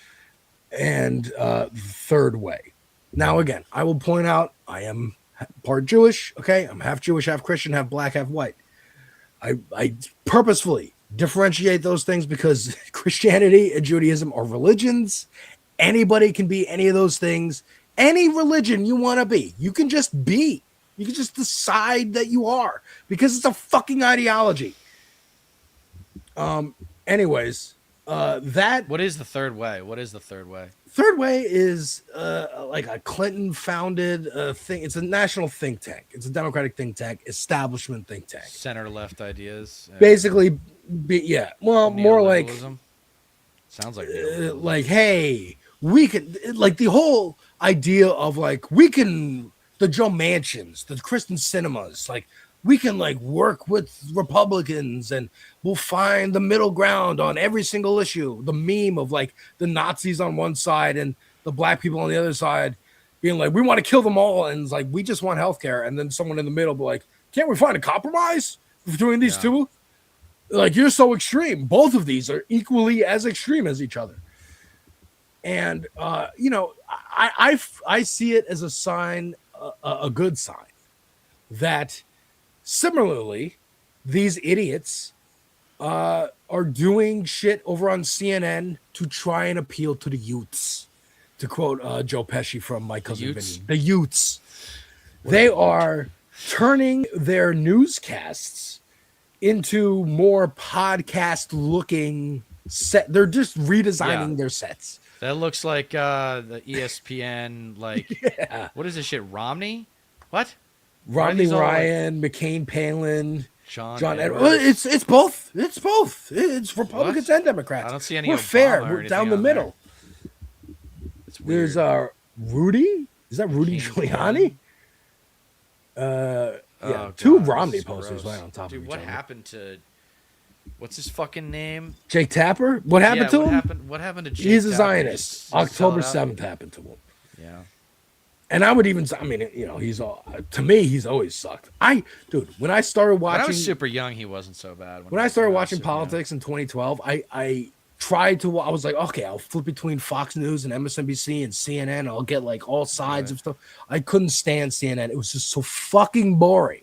And Third Way. Now, again, I will point out I am part Jewish. Okay, I'm half Jewish, half Christian, half black, half white. I purposefully differentiate those things because Christianity and Judaism are religions. Anybody can be any of those things. Any religion you want to be, you can just be. You can just decide that you are because it's a fucking ideology. Anyways, that What is the third way? What is the third way? third way is like a Clinton founded thing. It's a national think tank. It's a Democratic think tank, establishment think tank. Center left ideas. Basically, more like neoliberalism? Sounds like like, hey, we can, like, the whole idea of like the Joe Mansions, the Kristen Cinemas, like we can like work with Republicans and we'll find the middle ground on every single issue. The meme of like the Nazis on one side and the black people on the other side being like, we want to kill them all. And it's like, we just want healthcare. And then someone in the middle be like, can't we find a compromise between these two? Like, you're so extreme. Both of these are equally as extreme as each other. And, I see it as a sign, a good sign that similarly, these idiots are doing shit over on CNN to try and appeal to the youths. To quote Joe Pesci from My Cousin Vinny, the youths. They are turning their newscasts into more podcast-looking set. They're just redesigning their sets. That looks like the ESPN, like, what is this shit, Romney? What? Romney Ryan, McCain Palin, John Edwards. Edwards. It's both. It's both. It's Republicans and Democrats. I don't see any We're Obama fair. or We're anything down the on middle. there. There's Rudy. Is that Rudy Giuliani? Two Romney posters right on top of Dude, each what other. happened to what's his fucking name? Jake Tapper? What happened to him? What happened to Jake He's a Tapper? Zionist. He's October selling out? 7th happened to him. Yeah. And I would even, I mean, he's all, to me, he's always sucked. Dude, when I started watching, When I was super young, he wasn't so bad. When I started watching politics in 2012, I tried to, I was like, okay, I'll flip between Fox News and MSNBC and CNN. I'll get like all sides of stuff. I couldn't stand CNN. It was just so fucking boring.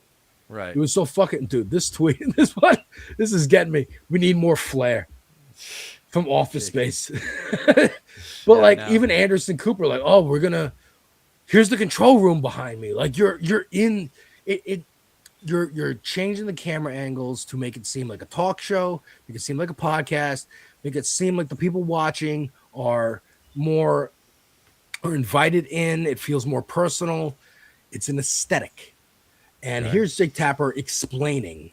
Right. It was so fucking, dude, this tweet, this is getting me. We need more flair from Office Space. But even Anderson Cooper, like, oh, here's the control room behind me. Like you're in it. You're changing the camera angles to make it seem like a talk show, make it seem like a podcast, make it seem like the people watching are invited in. It feels more personal. It's an aesthetic. And here's Jake Tapper explaining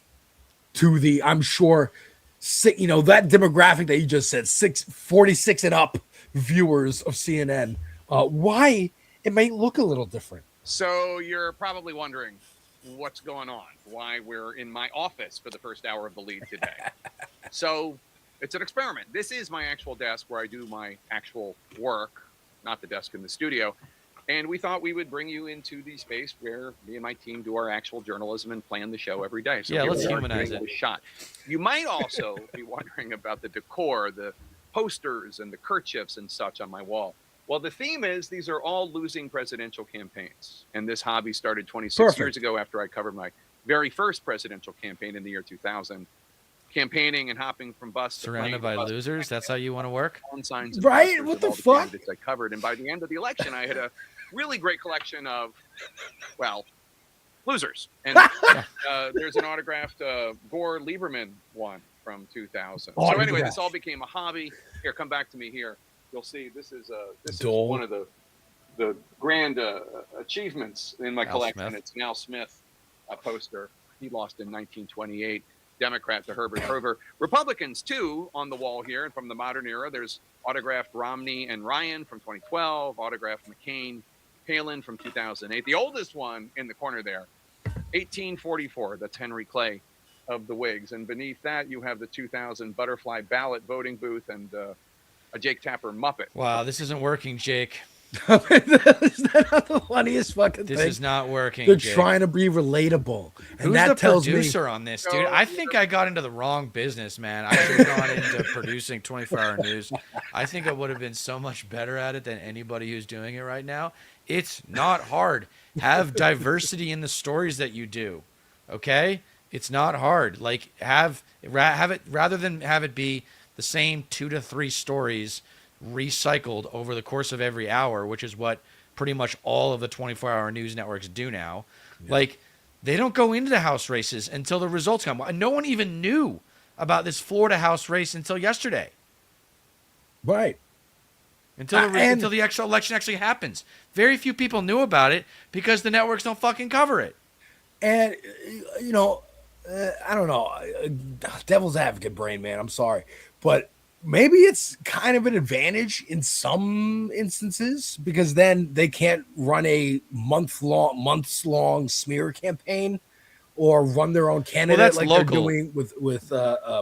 to the, I'm sure, that demographic that you just said, 46 and up viewers of CNN, why it might look a little different. So you're probably wondering what's going on, why we're in my office for the first hour of the lead today. So it's an experiment. This is my actual desk where I do my actual work, not the desk in the studio. And we thought we would bring you into the space where me and my team do our actual journalism and plan the show every day. So Yeah, here let's we are humanize giving it. a shot. You might also be wondering about the decor, the posters and the kerchiefs and such on my wall. Well, the theme is these are all losing presidential campaigns. And this hobby started 26 years ago after I covered my very first presidential campaign in the year 2000. Campaigning and hopping from bus to Surrounded by plane to bus. losers. That's how you want to work. Signs and Right? posters What of the all fuck? candidates I covered. And by the end of the election, I had a really great collection of, losers. And there's an autographed Gore Lieberman one from 2000. So anyway, this all became a hobby. Here, come back to me here. You'll see this is Doel. one of the grand achievements in my Al collection. Smith. It's an Al Smith poster. He lost in 1928. Democrat to Herbert Hoover. Republicans, too, on the wall here. And from the modern era, there's autographed Romney and Ryan from 2012, autographed McCain, Palin from 2008. The oldest one in the corner there, 1844. That's Henry Clay of the Whigs. And beneath that, you have the 2000 butterfly ballot voting booth and a Jake Tapper Muppet. Wow, this isn't working, Jake. Is that not the funniest fucking This thing? is not working. They're Jake. trying to be relatable. And Who's that the tells producer me, on this, dude? I think I got into the wrong business, man. I should have gone into producing 24-hour news. I think I would have been so much better at it than anybody who's doing it right now. It's not hard. Have diversity in the stories that you do. Okay? It's not hard. Like have it rather than have it be the same 2 to 3 stories recycled over the course of every hour, which is what pretty much all of the 24-hour news networks do now. Yeah. Like, they don't go into the House races until the results come. No one even knew about this Florida House race until yesterday. Right. Until the actual election actually happens. Very few people knew about it because the networks don't fucking cover it. And, you know, I don't know, devil's advocate brain, man, I'm sorry. But maybe it's kind of an advantage in some instances because then they can't run a months long smear campaign or run their own candidate like local. They're doing with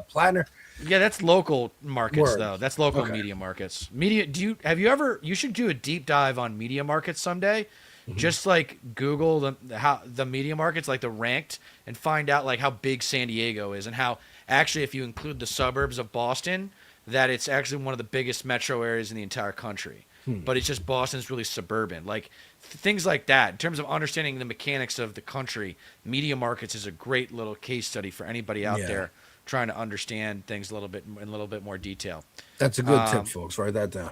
Plattner. Yeah, that's local markets though. That's local media markets. You should do a deep dive on media markets someday. Mm-hmm. Just like Google the media markets, like the ranked, and find out like how big San Diego is and how actually if you include the suburbs of Boston, that it's actually one of the biggest metro areas in the entire country. But it's just Boston's really suburban. Like things like that. In terms of understanding the mechanics of the country, media markets is a great little case study for anybody out there trying to understand things in a little bit more detail. That's a good tip, folks. Write that down.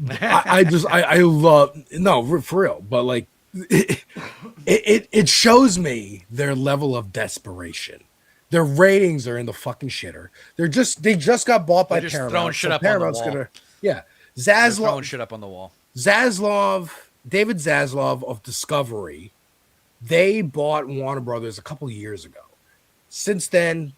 I love for real, but like it shows me their level of desperation. Their ratings are in the fucking shitter. They just got bought by Paramount. Throwing shit up on the wall. Zaslav throwing shit up on the wall. David Zaslav of Discovery, they bought Warner Brothers a couple years ago. Since then,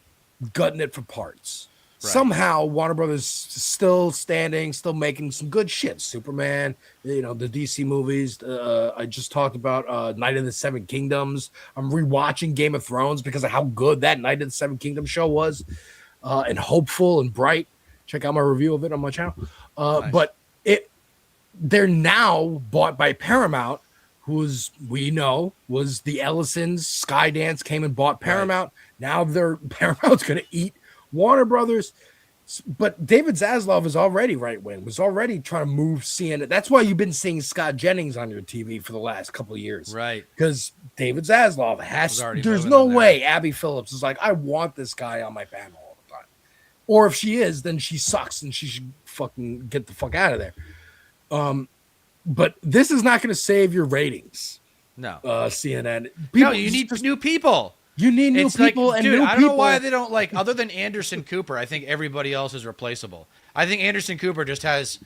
gutting it for parts. Right. Somehow Warner Brothers still standing, still making some good shit. Superman, the DC movies. I just talked about Night of the Seven Kingdoms. I'm rewatching Game of Thrones because of how good that Night of the Seven Kingdoms show was, and hopeful and bright. Check out my review of it on my channel. Nice. But they're now bought by Paramount, who's we know was the Ellisons. Skydance came and bought Paramount. Right. Now Paramount's going to eat Warner Brothers. But David Zaslav is already right wing, was already trying to move CNN. That's why you've been seeing Scott Jennings on your TV for the last couple of years. Right. Because David Zaslav there's no way Abby Phillips is like, I want this guy on my panel all the time. Or if she is, then she sucks and she should fucking get the fuck out of there. But this is not going to save your ratings. No. CNN. You need new people. You need new people, and dude, new I don't people. know why they don't like. Other than Anderson Cooper, I think everybody else is replaceable. I think Anderson Cooper just has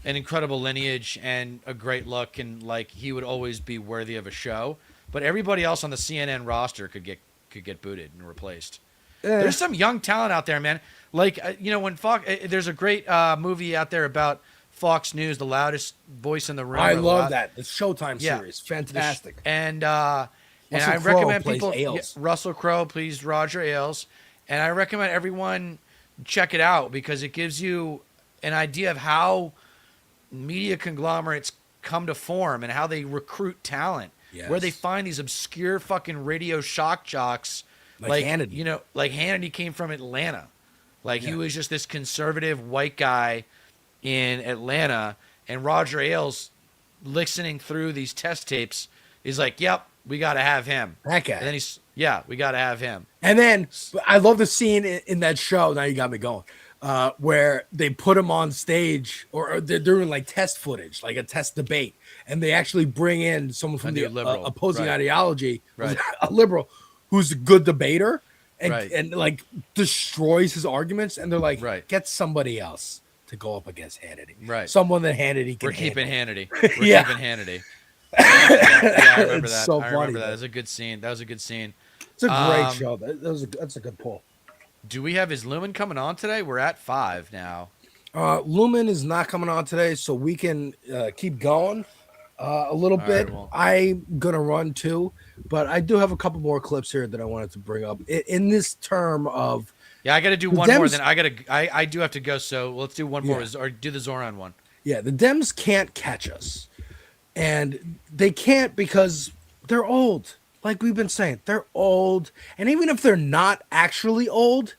an incredible lineage and a great look, and like he would always be worthy of a show. But everybody else on the CNN roster could get booted and replaced. There's some young talent out there, man. Like when Fox, there's a great movie out there about Fox News, the loudest voice in the room. I love that. The Showtime series, fantastic. And I recommend people. Russell Crowe plays Roger Ailes, and I recommend everyone check it out because it gives you an idea of how media conglomerates come to form and how they recruit talent. Yes. Where they find these obscure fucking radio shock jocks, like Hannity. Like Hannity came from Atlanta, he was just this conservative white guy in Atlanta, and Roger Ailes, listening through these test tapes, is like, "Yep. We got to have him." That guy. And then we got to have him. And then I love the scene in that show. Now you got me going. Where they put him on stage, or they're doing like test footage, like a test debate, and they actually bring in someone from the opposing ideology, a liberal, who's a good debater, and like destroys his arguments. And they're like, get somebody else to go up against Hannity. Right. Someone that Hannity can. We're keeping handle. Hannity. We're keeping Hannity. I remember that. So I remember funny, that. That was a good scene. It's a great show. That's a good pull. Do we have his Lumen coming on today? We're at 5 now. Lumen is not coming on today, so we can keep going a little bit. Right, I'm gonna run too, but I do have a couple more clips here that I wanted to bring up in this term of. Yeah, I got to do one more. Then I do have to go. So let's do one more, or do the Zoran one. Yeah, the Dems can't catch us. And they can't because they're old. Like we've been saying, they're old. And even if they're not actually old,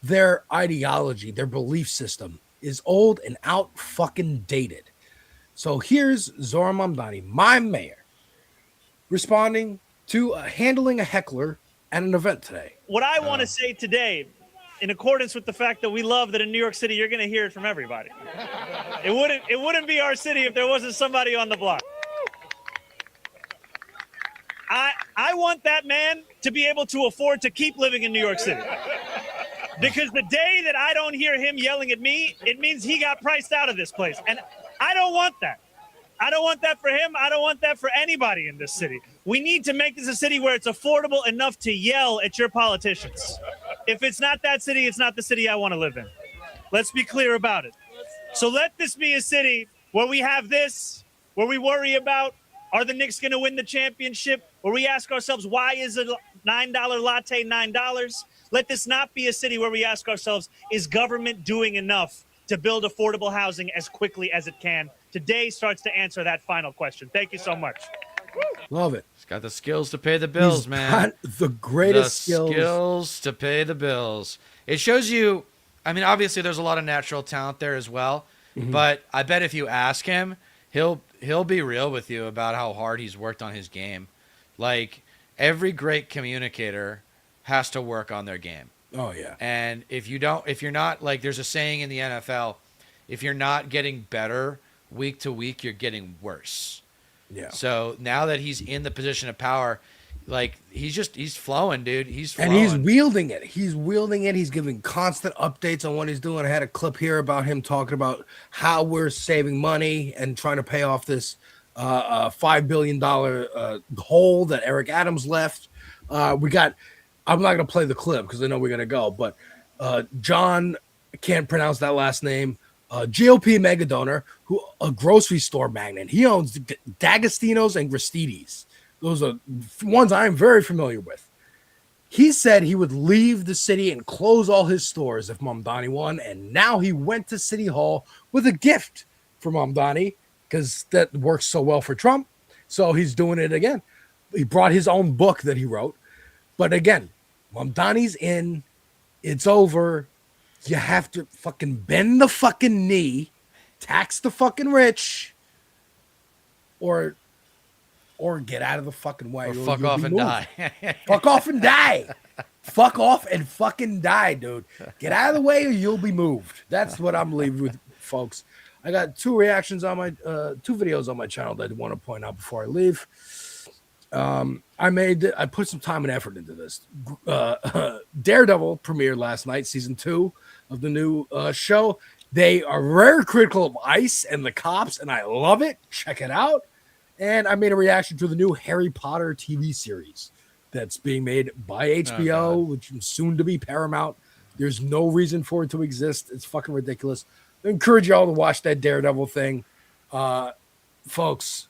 their ideology, their belief system is old and out fucking dated. So here's Zohran Mamdani, my mayor, responding to handling a heckler at an event today. What I want to say today, in accordance with the fact that we love that in New York City, you're going to hear it from everybody. It wouldn't be our city if there wasn't somebody on the block. I want that man to be able to afford to keep living in New York City. Because the day that I don't hear him yelling at me, it means he got priced out of this place. And I don't want that. I don't want that for him. I don't want that for anybody in this city. We need to make this a city where it's affordable enough to yell at your politicians. If it's not that city, it's not the city I want to live in. Let's be clear about it. So let this be a city where we have this, where we worry about, are the Knicks going to win the championship? Where we ask ourselves, why is a $9 latte $9? Let this not be a city where we ask ourselves, is government doing enough to build affordable housing as quickly as it can? Today starts to answer that final question. Thank you so much. Love it. He's got the skills to pay the bills, He's man. got the greatest skills to pay the bills. It shows you, I mean, obviously there's a lot of natural talent there as well, but I bet if you ask him, he'll be real with you about how hard he's worked on his game. Like, every great communicator has to work on their game. Oh yeah. And if you're not, like, there's a saying in the NFL, if you're not getting better week to week, you're getting worse. Yeah. So now that he's in the position of power, like, he's flowing, dude. He's flowing. And he's wielding it. He's giving constant updates on what he's doing. I had a clip here about him talking about how we're saving money and trying to pay off this $5 billion hole that Eric Adams left. I'm not going to play the clip because I know we're going to go, but John, I can't pronounce that last name, GOP mega donor, who a grocery store magnate. He owns D'Agostino's and Gristedes. Those are ones I'm very familiar with. He said he would leave the city and close all his stores if Mamdani won, and now he went to City Hall with a gift for Mamdani because that works so well for Trump. So he's doing it again. He brought his own book that he wrote. But again, Mamdani's in. It's over. You have to fucking bend the fucking knee, tax the fucking rich, or get out of the fucking way. Or fuck off and die. Fuck off and die. Fuck off and fucking die, dude. Get out of the way or you'll be moved. That's what I'm leaving with, folks. I got two videos on my channel that I want to point out before I leave. I put some time and effort into this. Daredevil premiered last night, season 2 of the new show. They are very critical of ICE and the cops, and I love it. Check it out. And I made a reaction to the new Harry Potter TV series that's being made by HBO, which is soon to be Paramount. There's no reason for it to exist. It's fucking ridiculous. I encourage you all to watch that Daredevil thing. Folks,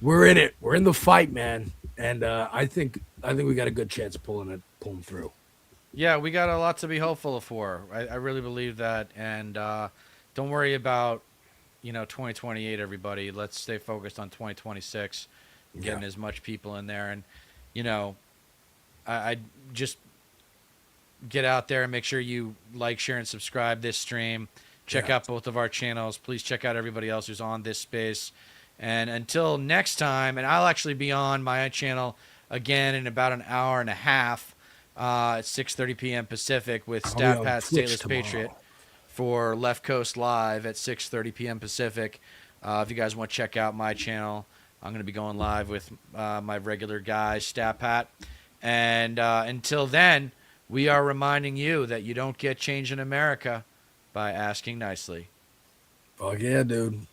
we're in it. We're in the fight, man. And I think we got a good chance of pulling through. Yeah, we got a lot to be hopeful for. I really believe that. And don't worry about 2028, everybody. Let's stay focused on 2026, getting as much people in there. And, I just get out there and make sure you like, share, and subscribe this stream. Check out both of our channels. Please check out everybody else who's on this space. And until next time, and I'll actually be on my channel again in about an hour and a half at 6:30 p.m. Pacific with Stat Pat Stateless Patriot for Left Coast Live at 6:30 p.m. Pacific. If you guys want to check out my channel, I'm going to be going live with my regular guy, Stat Pat. And until then, we are reminding you that you don't get change in America by asking nicely. Oh, yeah, dude.